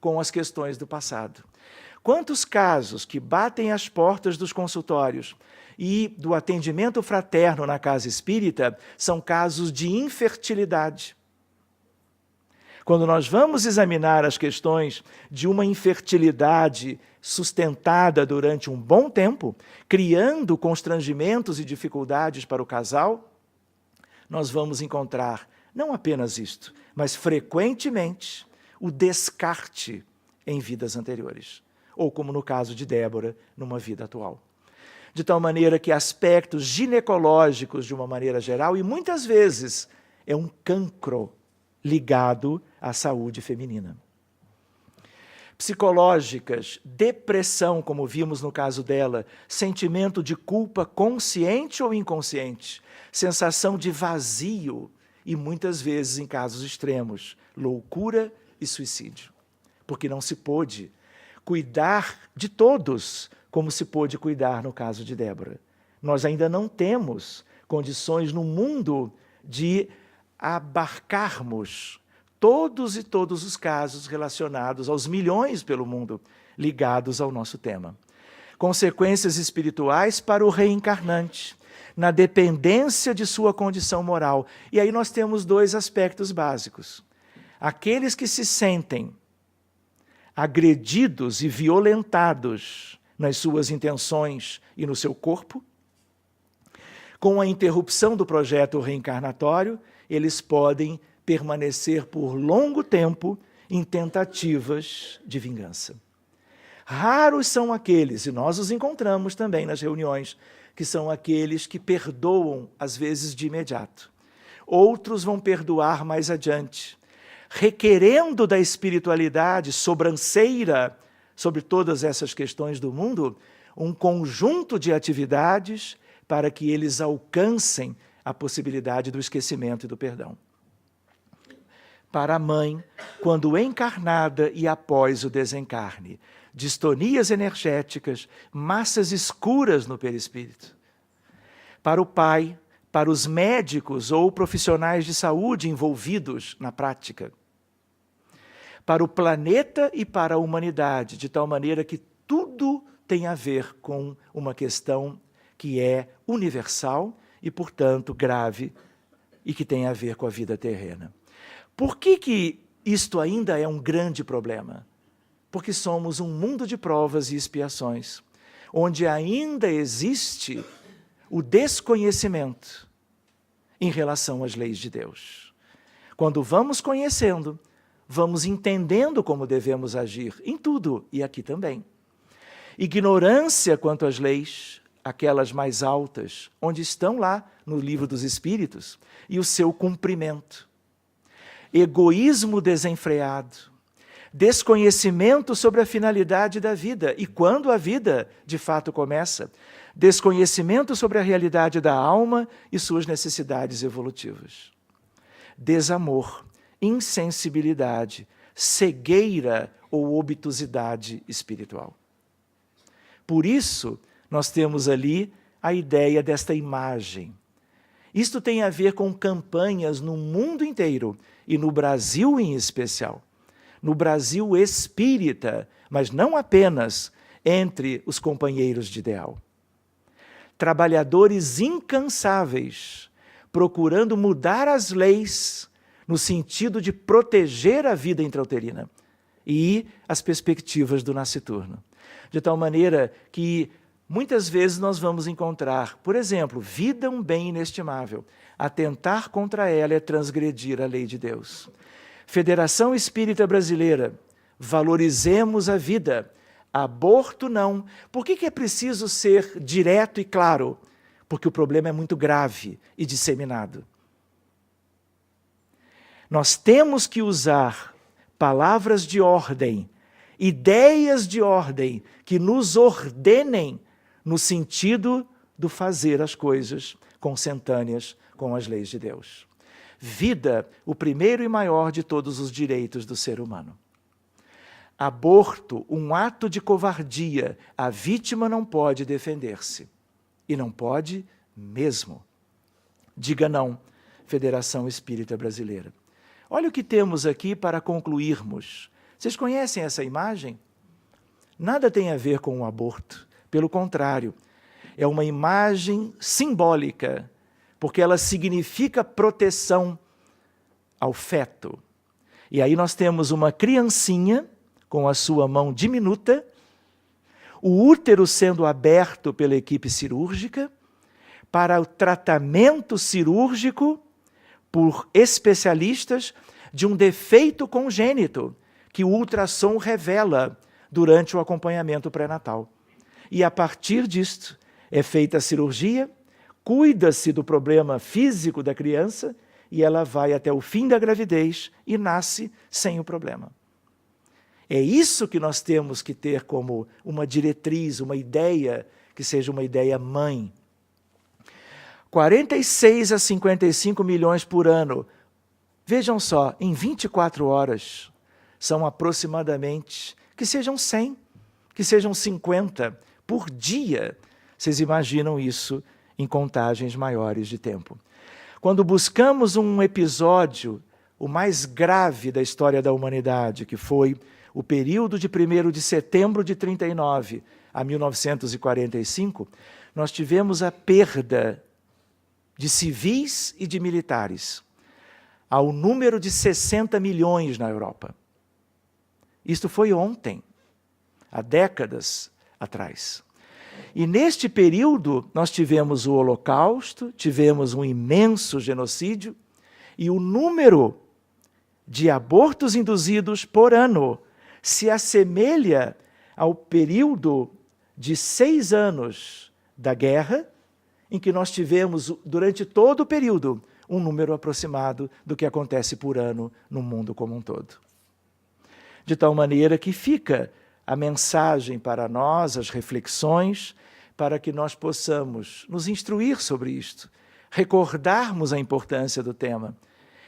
com as questões do passado. Quantos casos que batem às portas dos consultórios e do atendimento fraterno na casa espírita são casos de infertilidade. Quando nós vamos examinar as questões de uma infertilidade sustentada durante um bom tempo, criando constrangimentos e dificuldades para o casal, nós vamos encontrar não apenas isto, mas frequentemente o descarte em vidas anteriores, ou como no caso de Débora, numa vida atual. De tal maneira que aspectos ginecológicos, de uma maneira geral, e muitas vezes é um cancro ligado à saúde feminina. Psicológicas, depressão, como vimos no caso dela, sentimento de culpa consciente ou inconsciente, sensação de vazio e, muitas vezes, em casos extremos, loucura e suicídio. Porque não se pôde cuidar de todos como se pôde cuidar no caso de Débora. Nós ainda não temos condições no mundo de abarcarmos todos os casos relacionados aos milhões pelo mundo ligados ao nosso tema. Consequências espirituais para o reencarnante, na dependência de sua condição moral. E aí nós temos dois aspectos básicos. Aqueles que se sentem agredidos e violentados nas suas intenções e no seu corpo, com a interrupção do projeto reencarnatório, eles podem permanecer por longo tempo em tentativas de vingança. Raros são aqueles, e nós os encontramos também nas reuniões, que são aqueles que perdoam, às vezes, de imediato. Outros vão perdoar mais adiante, requerendo da espiritualidade sobranceira sobre todas essas questões do mundo, um conjunto de atividades para que eles alcancem a possibilidade do esquecimento e do perdão. Para a mãe, quando encarnada e após o desencarne, distonias energéticas, massas escuras no perispírito. Para o pai, para os médicos ou profissionais de saúde envolvidos na prática. Para o planeta e para a humanidade, de tal maneira que tudo tem a ver com uma questão que é universal e, portanto, grave e que tem a ver com a vida terrena. Por que isto ainda é um grande problema? Porque somos um mundo de provas e expiações, onde ainda existe o desconhecimento em relação às leis de Deus. Quando vamos conhecendo, vamos entendendo como devemos agir, em tudo e aqui também. Ignorância quanto às leis, aquelas mais altas, onde estão lá no livro dos Espíritos, e o seu cumprimento. Egoísmo desenfreado, desconhecimento sobre a finalidade da vida e quando a vida de fato começa, desconhecimento sobre a realidade da alma e suas necessidades evolutivas. Desamor, insensibilidade, cegueira ou obtusidade espiritual. Por isso, nós temos ali a ideia desta imagem. Isto tem a ver com campanhas no mundo inteiro e no Brasil em especial. No Brasil espírita, mas não apenas entre os companheiros de ideal. Trabalhadores incansáveis, procurando mudar as leis no sentido de proteger a vida intrauterina e as perspectivas do nasciturno. De tal maneira que muitas vezes nós vamos encontrar, por exemplo, vida um bem inestimável. Atentar contra ela é transgredir a lei de Deus. Federação Espírita Brasileira, valorizemos a vida. Aborto não. Por que é preciso ser direto e claro? Porque o problema é muito grave e disseminado. Nós temos que usar palavras de ordem, ideias de ordem que nos ordenem no sentido do fazer as coisas consentâneas com as leis de Deus. Vida, o primeiro e maior de todos os direitos do ser humano. Aborto, um ato de covardia. A vítima não pode defender-se. E não pode mesmo. Diga não, Federação Espírita Brasileira. Olha o que temos aqui para concluirmos. Vocês conhecem essa imagem? Nada tem a ver com o aborto. Pelo contrário, é uma imagem simbólica, porque ela significa proteção ao feto. E aí nós temos uma criancinha com a sua mão diminuta, o útero sendo aberto pela equipe cirúrgica para o tratamento cirúrgico por especialistas de um defeito congênito que o ultrassom revela durante o acompanhamento pré-natal. E a partir disto é feita a cirurgia, cuida-se do problema físico da criança e ela vai até o fim da gravidez e nasce sem o problema. É isso que nós temos que ter como uma diretriz, uma ideia, que seja uma ideia mãe. 46 a 55 milhões por ano. Vejam só, em 24 horas, são aproximadamente, que sejam 100, que sejam 50 por dia. Vocês imaginam isso em contagens maiores de tempo. Quando buscamos um episódio, o mais grave da história da humanidade, que foi o período de 1º de setembro de 39 a 1945, nós tivemos a perda de civis e de militares, ao número de 60 milhões na Europa. Isto foi ontem, há décadas atrás. E neste período nós tivemos o Holocausto, tivemos um imenso genocídio, e o número de abortos induzidos por ano se assemelha ao período de 6 anos da guerra, em que nós tivemos, durante todo o período, um número aproximado do que acontece por ano no mundo como um todo. De tal maneira que fica a mensagem para nós, as reflexões, para que nós possamos nos instruir sobre isto, recordarmos a importância do tema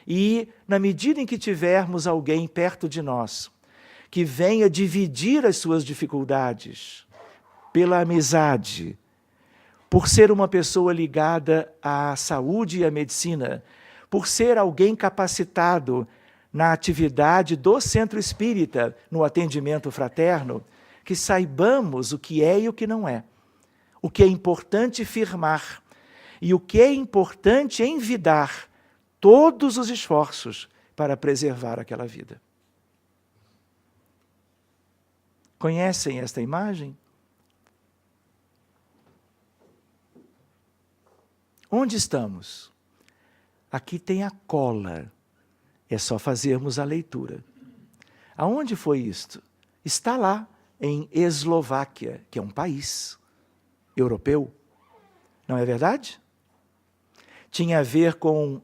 e, na medida em que tivermos alguém perto de nós, que venha dividir as suas dificuldades pela amizade, por ser uma pessoa ligada à saúde e à medicina, por ser alguém capacitado na atividade do centro espírita, no atendimento fraterno, que saibamos o que é e o que não é, o que é importante firmar e o que é importante envidar todos os esforços para preservar aquela vida. Conhecem esta imagem? Onde estamos? Aqui tem a cola. É só fazermos a leitura. Aonde foi isto? Está lá, em Eslováquia, que é um país europeu. Não é verdade? Tinha a ver com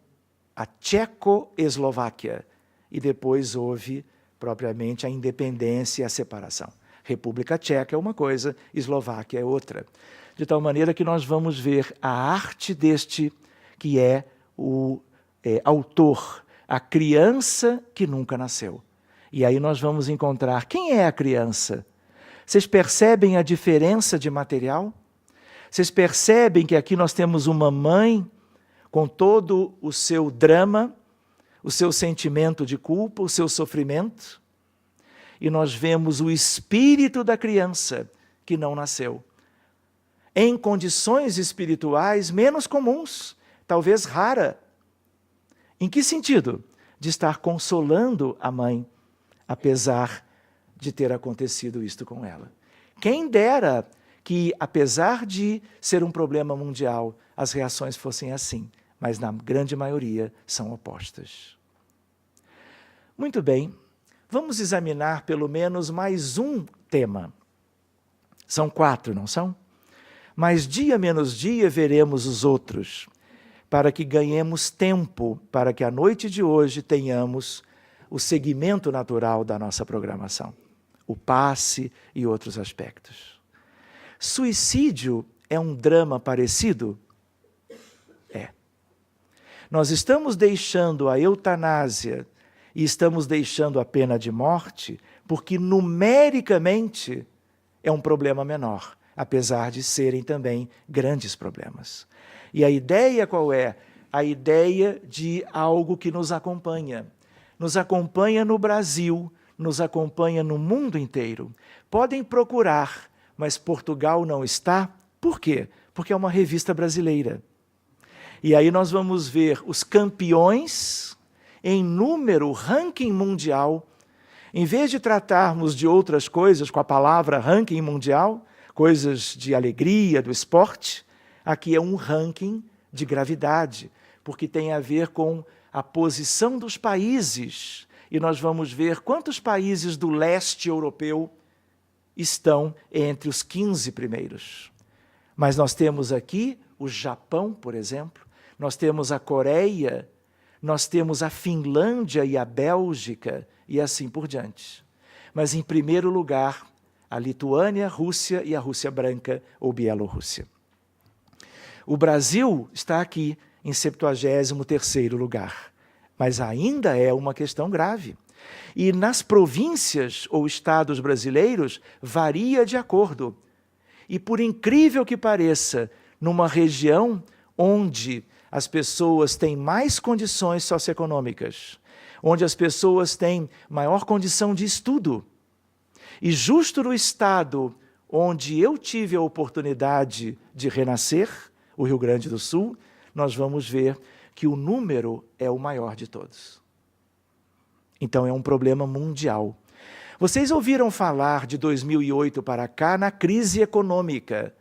a Tchecoslováquia. E depois houve, propriamente, a independência e a separação. República Tcheca é uma coisa, Eslováquia é outra. De tal maneira que nós vamos ver a arte deste, que é o autor, a criança que nunca nasceu. E aí nós vamos encontrar quem é a criança. Vocês percebem a diferença de material? Vocês percebem que aqui nós temos uma mãe com todo o seu drama, o seu sentimento de culpa, o seu sofrimento, e nós vemos o espírito da criança que não nasceu, em condições espirituais menos comuns, talvez rara. Em que sentido? De estar consolando a mãe, apesar de ter acontecido isto com ela. Quem dera que, apesar de ser um problema mundial, as reações fossem assim, mas na grande maioria são opostas. Muito bem, vamos examinar pelo menos mais um tema. São 4, não são? Mas dia menos dia veremos os outros, para que ganhemos tempo, para que a noite de hoje tenhamos o segmento natural da nossa programação, o passe e outros aspectos. Suicídio é um drama parecido? É. Nós estamos deixando a eutanásia e estamos deixando a pena de morte porque numericamente é um problema menor, apesar de serem também grandes problemas. E a ideia qual é? A ideia de algo que nos acompanha. Nos acompanha no Brasil, nos acompanha no mundo inteiro. Podem procurar, mas Portugal não está. Por quê? Porque é uma revista brasileira. E aí nós vamos ver os campeões em número, ranking mundial. Em vez de tratarmos de outras coisas com a palavra ranking mundial, coisas de alegria, do esporte, aqui é um ranking de gravidade, porque tem a ver com a posição dos países. E nós vamos ver quantos países do leste europeu estão entre os 15 primeiros. Mas nós temos aqui o Japão, por exemplo, nós temos a Coreia, nós temos a Finlândia e a Bélgica, e assim por diante. Mas, em primeiro lugar, a Lituânia, a Rússia e a Rússia branca ou Bielorrússia. O Brasil está aqui em 73º lugar, mas ainda é uma questão grave. E nas províncias ou estados brasileiros varia de acordo. E por incrível que pareça, numa região onde as pessoas têm mais condições socioeconômicas, onde as pessoas têm maior condição de estudo, e justo no estado onde eu tive a oportunidade de renascer, o Rio Grande do Sul, nós vamos ver que o número é o maior de todos. Então é um problema mundial. Vocês ouviram falar de 2008 para cá na crise econômica,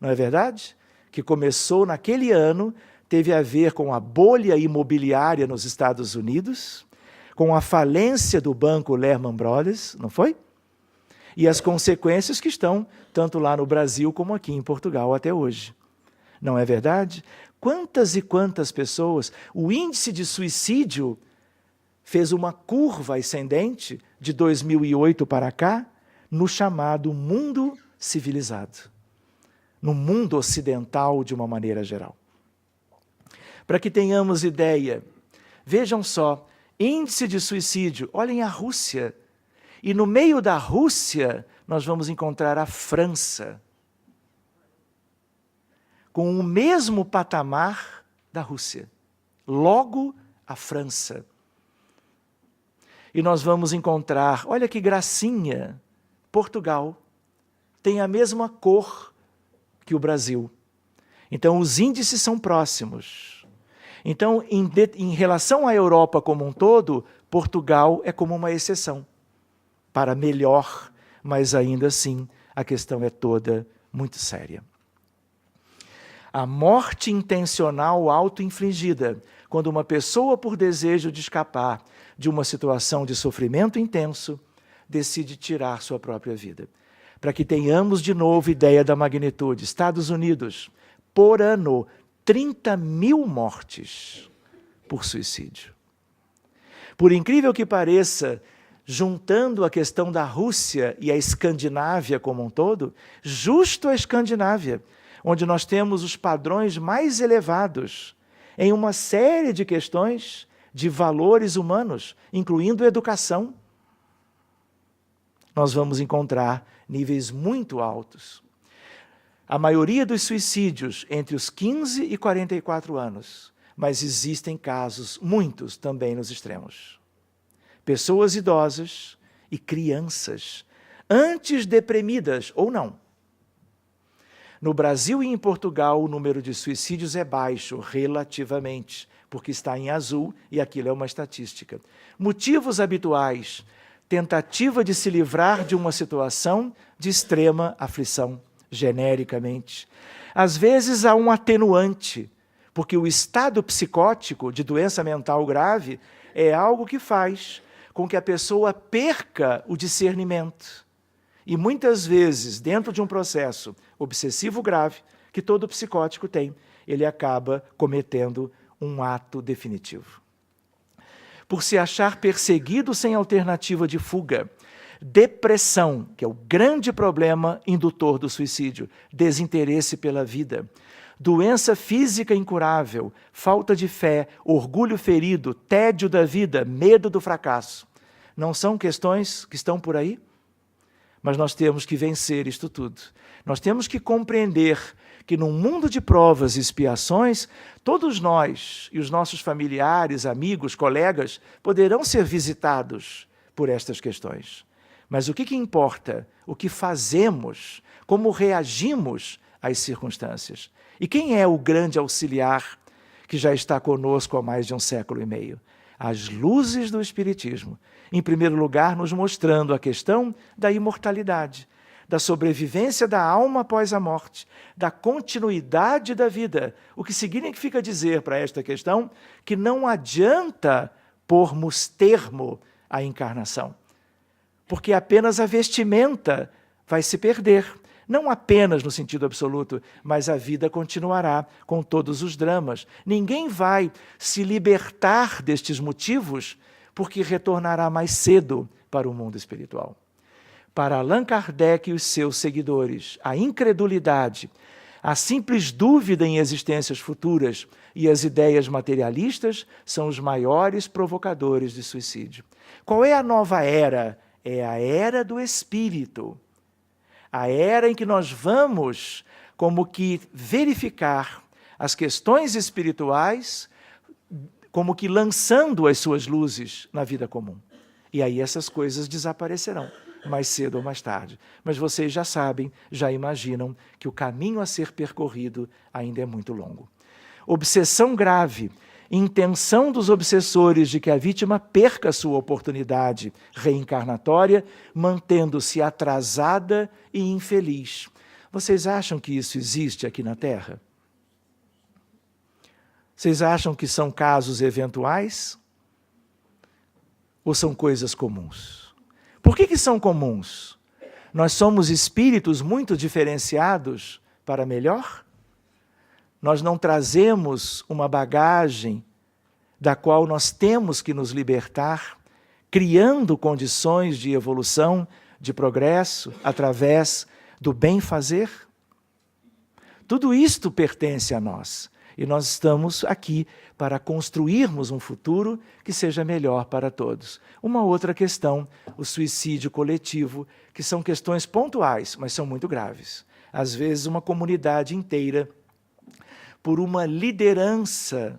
não é verdade? Que começou naquele ano, teve a ver com a bolha imobiliária nos Estados Unidos, com a falência do banco Lehman Brothers, não foi? E as consequências que estão tanto lá no Brasil como aqui em Portugal até hoje. Não é verdade? Quantas e quantas pessoas, o índice de suicídio fez uma curva ascendente de 2008 para cá, no chamado mundo civilizado. no mundo ocidental de uma maneira geral. Para que tenhamos ideia, vejam só, índice de suicídio, olhem a Rússia. E no meio da Rússia, nós vamos encontrar a França, com o mesmo patamar da Rússia. Logo, a França. E nós vamos encontrar, olha que gracinha, Portugal. Tem a mesma cor que o Brasil. Então, os índices são próximos. Então, em relação à Europa como um todo, Portugal é como uma exceção. Para melhor, mas ainda assim, a questão é toda muito séria. A morte intencional auto-infligida, quando uma pessoa, por desejo de escapar de uma situação de sofrimento intenso, decide tirar sua própria vida. Para que tenhamos de novo ideia da magnitude, Estados Unidos, por ano, 30 mil mortes por suicídio. Por incrível que pareça, juntando a questão da Rússia e a Escandinávia como um todo, justo a Escandinávia, onde nós temos os padrões mais elevados em uma série de questões de valores humanos, incluindo educação, nós vamos encontrar níveis muito altos. A maioria dos suicídios entre os 15 e 44 anos, mas existem casos, muitos também nos extremos. Pessoas idosas e crianças, antes deprimidas ou não. No Brasil e em Portugal, o número de suicídios é baixo, relativamente, porque está em azul e aquilo é uma estatística. Motivos habituais: tentativa de se livrar de uma situação de extrema aflição, genericamente. Às vezes há um atenuante, porque o estado psicótico de doença mental grave é algo que faz com que a pessoa perca o discernimento. E muitas vezes, dentro de um processo obsessivo grave, que todo psicótico tem, ele acaba cometendo um ato definitivo. Por se achar perseguido sem alternativa de fuga, depressão, que é o grande problema indutor do suicídio, desinteresse pela vida, doença física incurável, falta de fé, orgulho ferido, tédio da vida, medo do fracasso. Não são questões que estão por aí? Mas nós temos que vencer isto tudo. Nós temos que compreender que num mundo de provas e expiações, todos nós e os nossos familiares, amigos, colegas, poderão ser visitados por estas questões. Mas o que importa? O que fazemos? Como reagimos às circunstâncias? E quem é o grande auxiliar que já está conosco há mais de 1,5 séculos? As luzes do Espiritismo. Em primeiro lugar, nos mostrando a questão da imortalidade, da sobrevivência da alma após a morte, da continuidade da vida. O que significa dizer para esta questão que não adianta pormos termo à encarnação, porque apenas a vestimenta vai se perder. Não apenas no sentido absoluto, mas a vida continuará com todos os dramas. Ninguém vai se libertar destes motivos porque retornará mais cedo para o mundo espiritual. Para Allan Kardec e os seus seguidores, a incredulidade, a simples dúvida em existências futuras e as ideias materialistas são os maiores provocadores de suicídio. Qual é a nova era? É a era do espírito. A era em que nós vamos como que verificar as questões espirituais, como que lançando as suas luzes na vida comum. E aí essas coisas desaparecerão, mais cedo ou mais tarde. Mas vocês já sabem, já imaginam que o caminho a ser percorrido ainda é muito longo. Obsessão grave, intenção dos obsessores de que a vítima perca sua oportunidade reencarnatória, mantendo-se atrasada e infeliz. Vocês acham que isso existe aqui na Terra? Vocês acham que são casos eventuais? Ou são coisas comuns? Por que são comuns? Nós somos espíritos muito diferenciados para melhor? Nós não trazemos uma bagagem da qual nós temos que nos libertar, criando condições de evolução, de progresso, através do bem-fazer? Tudo isto pertence a nós. E nós estamos aqui para construirmos um futuro que seja melhor para todos. Uma outra questão, o suicídio coletivo, que são questões pontuais, mas são muito graves. Às vezes, uma comunidade inteira, por uma liderança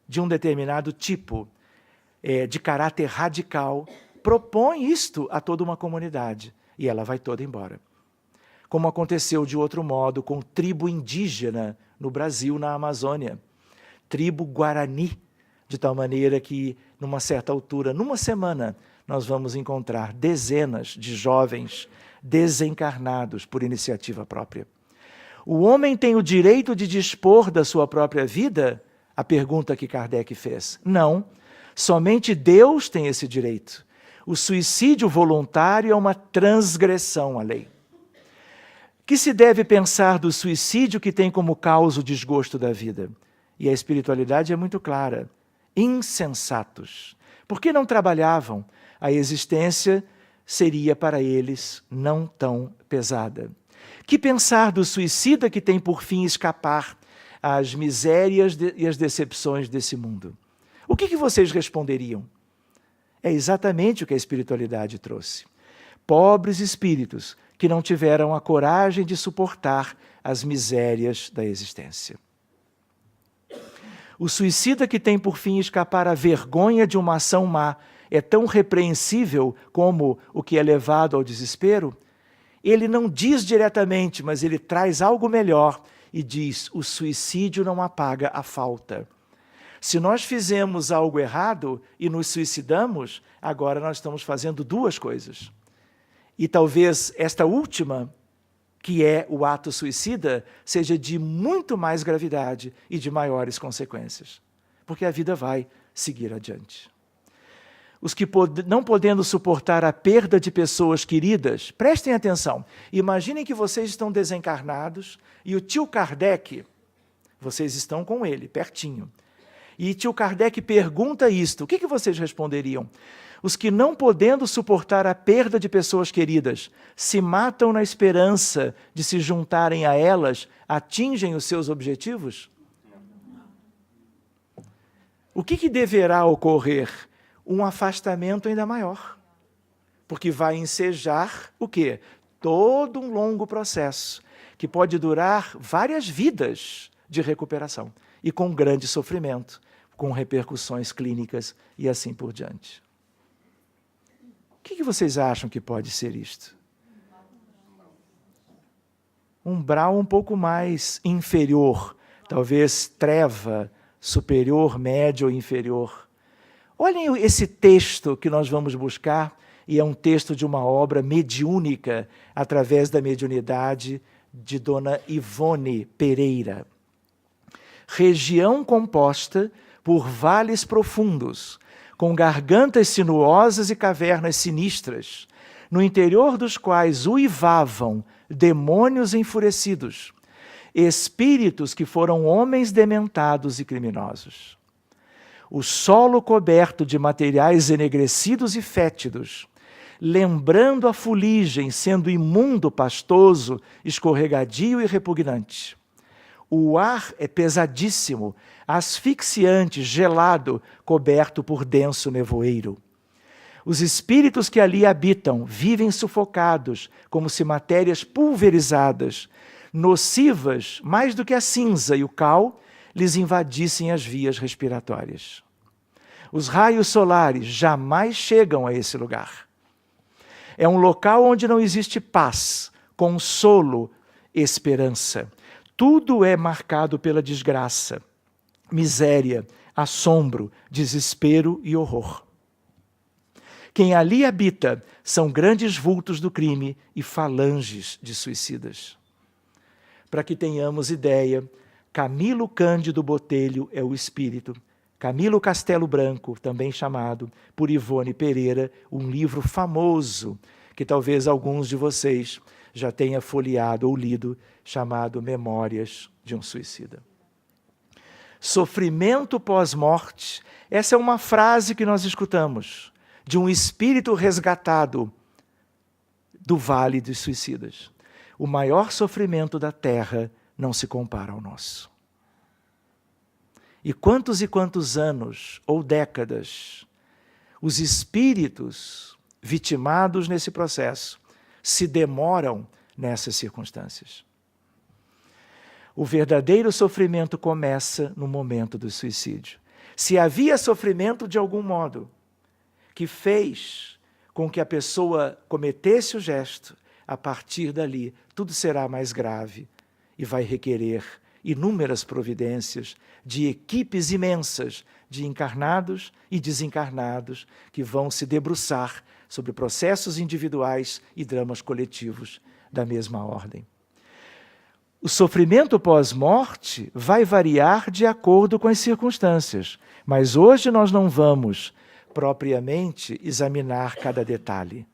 de um determinado tipo, de caráter radical, propõe isto a toda uma comunidade, e ela vai toda embora. Como aconteceu de outro modo com tribo indígena no Brasil, na Amazônia. Tribo Guarani, de tal maneira que, numa certa altura, numa semana, nós vamos encontrar dezenas de jovens desencarnados por iniciativa própria. O homem tem o direito de dispor da sua própria vida? A pergunta que Kardec fez. Não, somente Deus tem esse direito. O suicídio voluntário é uma transgressão à lei. Que se deve pensar do suicídio que tem como causa o desgosto da vida? E a espiritualidade é muito clara. Insensatos. Por que não trabalhavam? A existência seria para eles não tão pesada. Que pensar do suicida que tem por fim escapar às misérias e às decepções desse mundo? O que vocês responderiam? É exatamente o que a espiritualidade trouxe. Pobres espíritos que não tiveram a coragem de suportar as misérias da existência. O suicida que tem por fim escapar à vergonha de uma ação má é tão repreensível como o que é levado ao desespero? Ele não diz diretamente, mas ele traz algo melhor e diz: o suicídio não apaga a falta. Se nós fizemos algo errado e nos suicidamos, agora nós estamos fazendo duas coisas. E talvez esta última, que é o ato suicida, seja de muito mais gravidade e de maiores consequências. Porque a vida vai seguir adiante. Os que não podendo suportar a perda de pessoas queridas, prestem atenção. Imaginem que vocês estão desencarnados e o tio Kardec, vocês estão com ele, pertinho. E tio Kardec pergunta isto, o que vocês responderiam? Os que não podendo suportar a perda de pessoas queridas, se matam na esperança de se juntarem a elas, atingem os seus objetivos? O que deverá ocorrer? Um afastamento ainda maior. Porque vai ensejar o quê? Todo um longo processo, que pode durar várias vidas de recuperação, e com grande sofrimento, com repercussões clínicas e assim por diante. O que vocês acham que pode ser isto? Um umbral um pouco mais inferior, talvez treva, superior, médio ou inferior. Olhem esse texto que nós vamos buscar, e é um texto de uma obra mediúnica, através da mediunidade de Dona Ivone Pereira. Região composta por vales profundos, com gargantas sinuosas e cavernas sinistras, no interior dos quais uivavam demônios enfurecidos, espíritos que foram homens dementados e criminosos. O solo coberto de materiais enegrecidos e fétidos, lembrando a fuligem, sendo imundo, pastoso, escorregadio e repugnante. O ar é pesadíssimo, asfixiante, gelado, coberto por denso nevoeiro. Os espíritos que ali habitam vivem sufocados, como se matérias pulverizadas, nocivas mais do que a cinza e o cal, lhes invadissem as vias respiratórias. Os raios solares jamais chegam a esse lugar. É um local onde não existe paz, consolo, esperança. Tudo é marcado pela desgraça, miséria, assombro, desespero e horror. Quem ali habita são grandes vultos do crime e falanges de suicidas. Para que tenhamos ideia, Camilo Cândido Botelho é o espírito. Camilo Castelo Branco, também chamado por Ivone Pereira, um livro famoso, que talvez alguns de vocês já tenham folheado ou lido, chamado Memórias de um Suicida. Sofrimento pós-morte, essa é uma frase que nós escutamos, de um espírito resgatado do Vale dos Suicidas. O maior sofrimento da Terra não se compara ao nosso. E quantos anos ou décadas os espíritos vitimados nesse processo se demoram nessas circunstâncias. O verdadeiro sofrimento começa no momento do suicídio. Se havia sofrimento de algum modo que fez com que a pessoa cometesse o gesto, a partir dali tudo será mais grave e vai requerer inúmeras providências de equipes imensas de encarnados e desencarnados que vão se debruçar sobre processos individuais e dramas coletivos da mesma ordem. O sofrimento pós-morte vai variar de acordo com as circunstâncias, mas hoje nós não vamos propriamente examinar cada detalhe.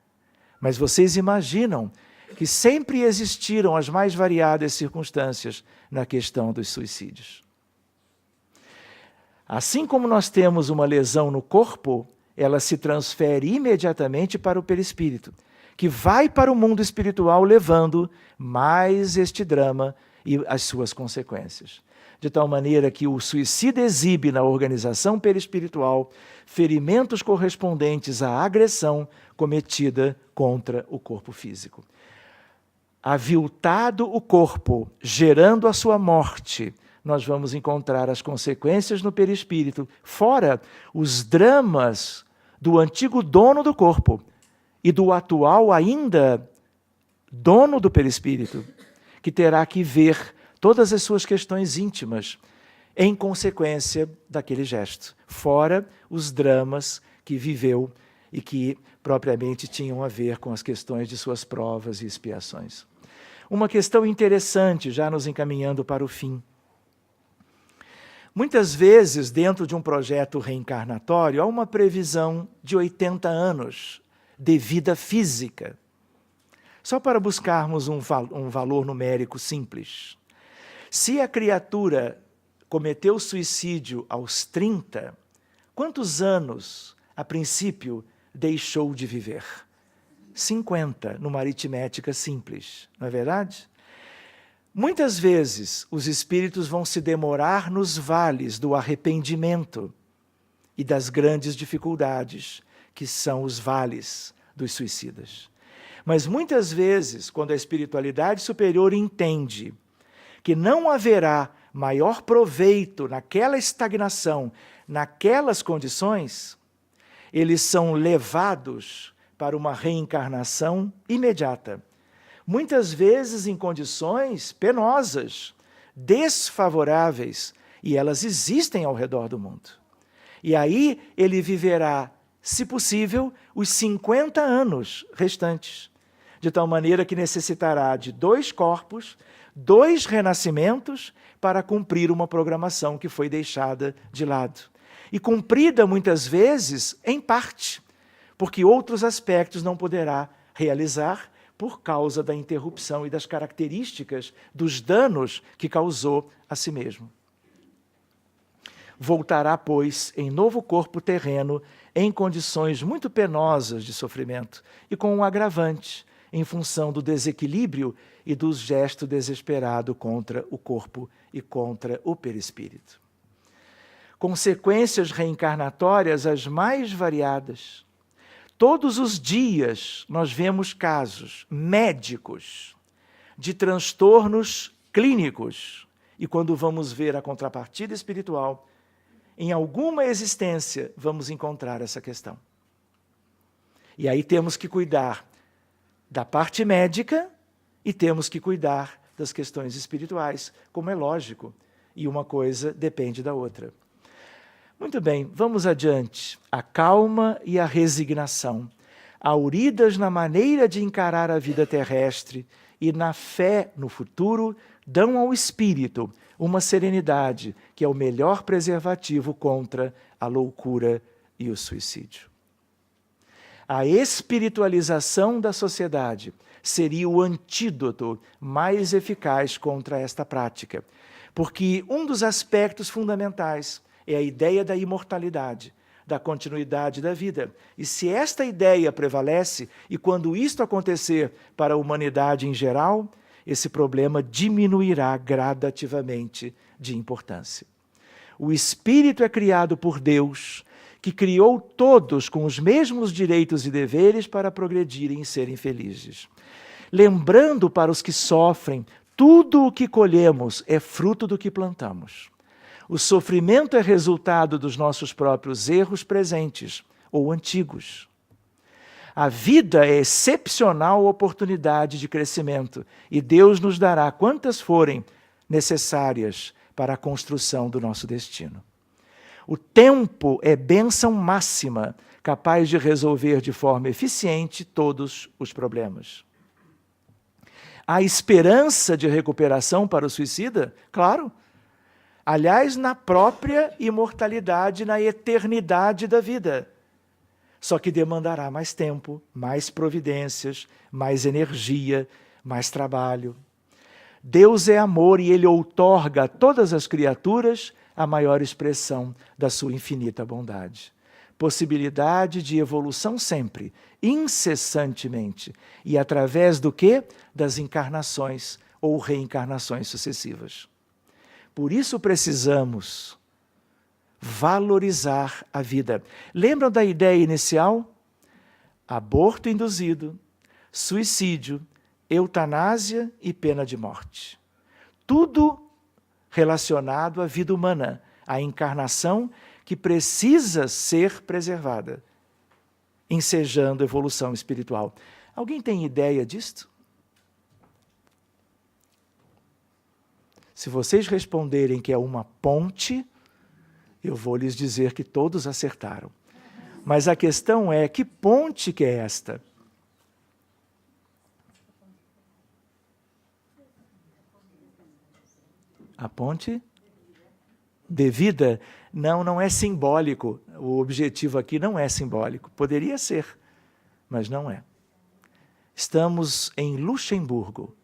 Mas vocês imaginam que sempre existiram as mais variadas circunstâncias na questão dos suicídios. Assim como nós temos uma lesão no corpo, ela se transfere imediatamente para o perispírito, que vai para o mundo espiritual levando mais este drama e as suas consequências. De tal maneira que o suicida exibe na organização perispiritual ferimentos correspondentes à agressão cometida contra o corpo físico. Aviltado o corpo, gerando a sua morte, nós vamos encontrar as consequências no perispírito, fora os dramas do antigo dono do corpo e do atual ainda dono do perispírito, que terá que ver todas as suas questões íntimas em consequência daquele gesto, fora os dramas que viveu e que propriamente tinham a ver com as questões de suas provas e expiações. Uma questão interessante, já nos encaminhando para o fim. Muitas vezes, dentro de um projeto reencarnatório, há uma previsão de 80 anos de vida física. Só para buscarmos um valor numérico simples. Se a criatura cometeu suicídio aos 30, quantos anos, a princípio, deixou de viver? 50, numa aritmética simples, não é verdade? Muitas vezes, os espíritos vão se demorar nos vales do arrependimento e das grandes dificuldades, que são os vales dos suicidas. Mas muitas vezes, quando a espiritualidade superior entende que não haverá maior proveito naquela estagnação, naquelas condições, eles são levados para uma reencarnação imediata. Muitas vezes em condições penosas, desfavoráveis, e elas existem ao redor do mundo. E aí ele viverá, se possível, os 50 anos restantes, de tal maneira que necessitará de 2 corpos, 2 renascimentos para cumprir uma programação que foi deixada de lado. E cumprida muitas vezes em parte, porque outros aspectos não poderá realizar por causa da interrupção e das características dos danos que causou a si mesmo. Voltará, pois, em novo corpo terreno, em condições muito penosas de sofrimento e com um agravante, em função do desequilíbrio e do gesto desesperado contra o corpo e contra o perispírito. Consequências reencarnatórias as mais variadas. Todos os dias nós vemos casos médicos de transtornos clínicos e quando vamos ver a contrapartida espiritual, em alguma existência vamos encontrar essa questão. E aí temos que cuidar da parte médica e temos que cuidar das questões espirituais, como é lógico, e uma coisa depende da outra. Muito bem, vamos adiante. A calma e a resignação, auridas na maneira de encarar a vida terrestre e na fé no futuro, dão ao espírito uma serenidade que é o melhor preservativo contra a loucura e o suicídio. A espiritualização da sociedade seria o antídoto mais eficaz contra esta prática, porque um dos aspectos fundamentais é a ideia da imortalidade, da continuidade da vida. E se esta ideia prevalece, e quando isto acontecer para a humanidade em geral, esse problema diminuirá gradativamente de importância. O espírito é criado por Deus, que criou todos com os mesmos direitos e deveres para progredirem e serem felizes. Lembrando para os que sofrem, tudo o que colhemos é fruto do que plantamos. O sofrimento é resultado dos nossos próprios erros presentes ou antigos. A vida é excepcional oportunidade de crescimento e Deus nos dará quantas forem necessárias para a construção do nosso destino. O tempo é bênção máxima, capaz de resolver de forma eficiente todos os problemas. Há esperança de recuperação para o suicida? Claro. Aliás, na própria imortalidade, na eternidade da vida. Só que demandará mais tempo, mais providências, mais energia, mais trabalho. Deus é amor e Ele outorga a todas as criaturas a maior expressão da sua infinita bondade. Possibilidade de evolução sempre, incessantemente. E através do quê? Das encarnações ou reencarnações sucessivas. Por isso precisamos valorizar a vida. Lembram da ideia inicial? Aborto induzido, suicídio, eutanásia e pena de morte. Tudo relacionado à vida humana, à encarnação que precisa ser preservada, ensejando evolução espiritual. Alguém tem ideia disto? Se vocês responderem que é uma ponte, eu vou lhes dizer que todos acertaram. Mas a questão é, que ponte que é esta? A ponte de vida? Não, não é simbólico. O objetivo aqui não é simbólico. Poderia ser, mas não é. Estamos em Luxemburgo.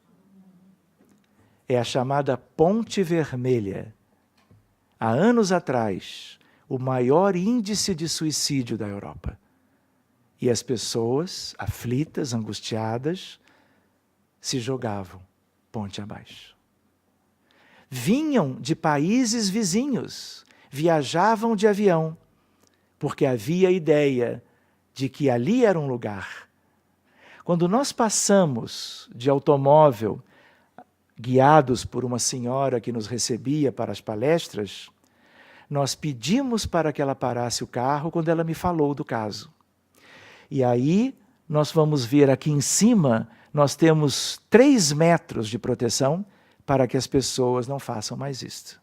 É a chamada Ponte Vermelha. Há anos atrás, o maior índice de suicídio da Europa. E as pessoas, aflitas, angustiadas, se jogavam ponte abaixo. Vinham de países vizinhos, viajavam de avião, porque havia a ideia de que ali era um lugar. Quando nós passamos de automóvel, guiados por uma senhora que nos recebia para as palestras, nós pedimos para que ela parasse o carro quando ela me falou do caso. E aí nós vamos ver aqui em cima, nós temos 3 metros de proteção para que as pessoas não façam mais isto.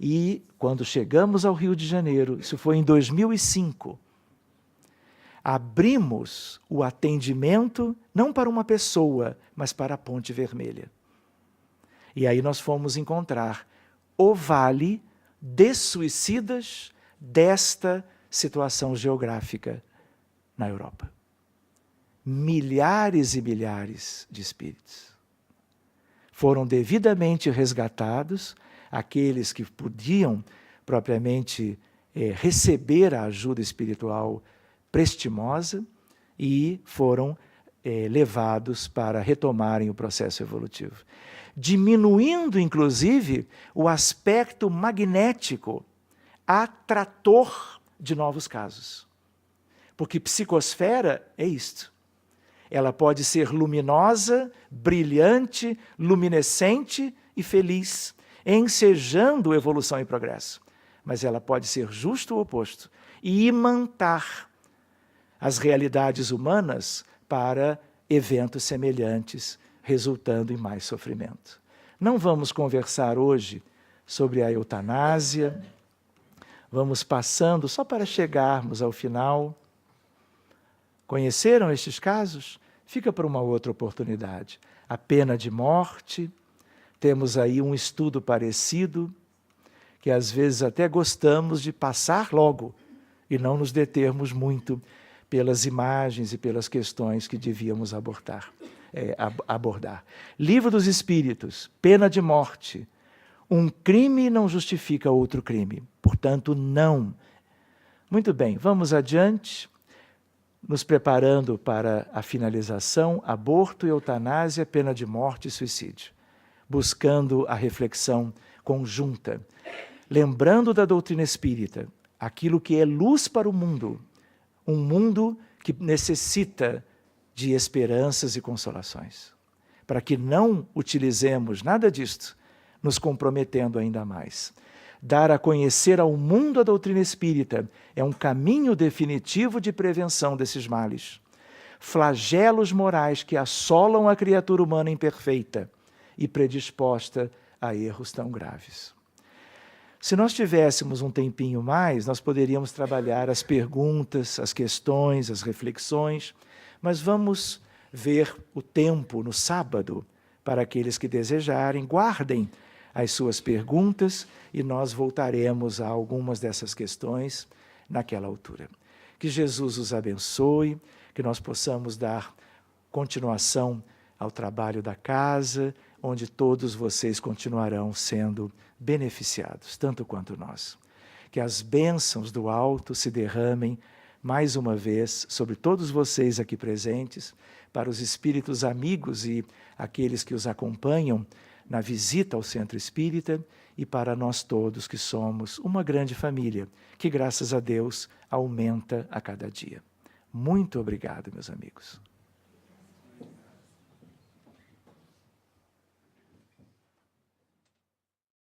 E quando chegamos ao Rio de Janeiro, isso foi em 2005, abrimos o atendimento não para uma pessoa, mas para a Ponte Vermelha. E aí nós fomos encontrar o vale de suicidas desta situação geográfica na Europa. Milhares e milhares de espíritos foram devidamente resgatados, aqueles que podiam propriamente receber a ajuda espiritual prestimosa e foram levados para retomarem o processo evolutivo. Diminuindo, inclusive, o aspecto magnético, atrator de novos casos. Porque psicosfera é isto. Ela pode ser luminosa, brilhante, luminescente e feliz, ensejando evolução e progresso. Mas ela pode ser justo o oposto e imantar as realidades humanas para eventos semelhantes, resultando em mais sofrimento. Não vamos conversar hoje sobre a eutanásia, vamos passando só para chegarmos ao final. Conheceram estes casos? Fica para uma outra oportunidade. A pena de morte, temos aí um estudo parecido, que às vezes até gostamos de passar logo e não nos determos muito pelas imagens e pelas questões que devíamos abordar. Livro dos Espíritos, pena de morte. Um crime não justifica outro crime. Portanto, não. Muito bem, vamos adiante. nos preparando para a finalização, aborto, eutanásia, pena de morte e suicídio, buscando a reflexão conjunta, lembrando da doutrina espírita, aquilo que é luz para o mundo, um mundo que necessita de esperanças e consolações, para que não utilizemos nada disto, nos comprometendo ainda mais. Dar a conhecer ao mundo a doutrina espírita é um caminho definitivo de prevenção desses males. Flagelos morais que assolam a criatura humana imperfeita e predisposta a erros tão graves. Se nós tivéssemos um tempinho mais, nós poderíamos trabalhar as perguntas, as questões, as reflexões, mas vamos ver o tempo no sábado para aqueles que desejarem. Guardem as suas perguntas e nós voltaremos a algumas dessas questões naquela altura. Que Jesus os abençoe, que nós possamos dar continuação ao trabalho da casa, onde todos vocês continuarão sendo beneficiados, tanto quanto nós. Que as bênçãos do alto se derramem mais uma vez sobre todos vocês aqui presentes, para os espíritos amigos e aqueles que os acompanham na visita ao Centro Espírita e para nós todos que somos uma grande família, que graças a Deus aumenta a cada dia. Muito obrigado, meus amigos.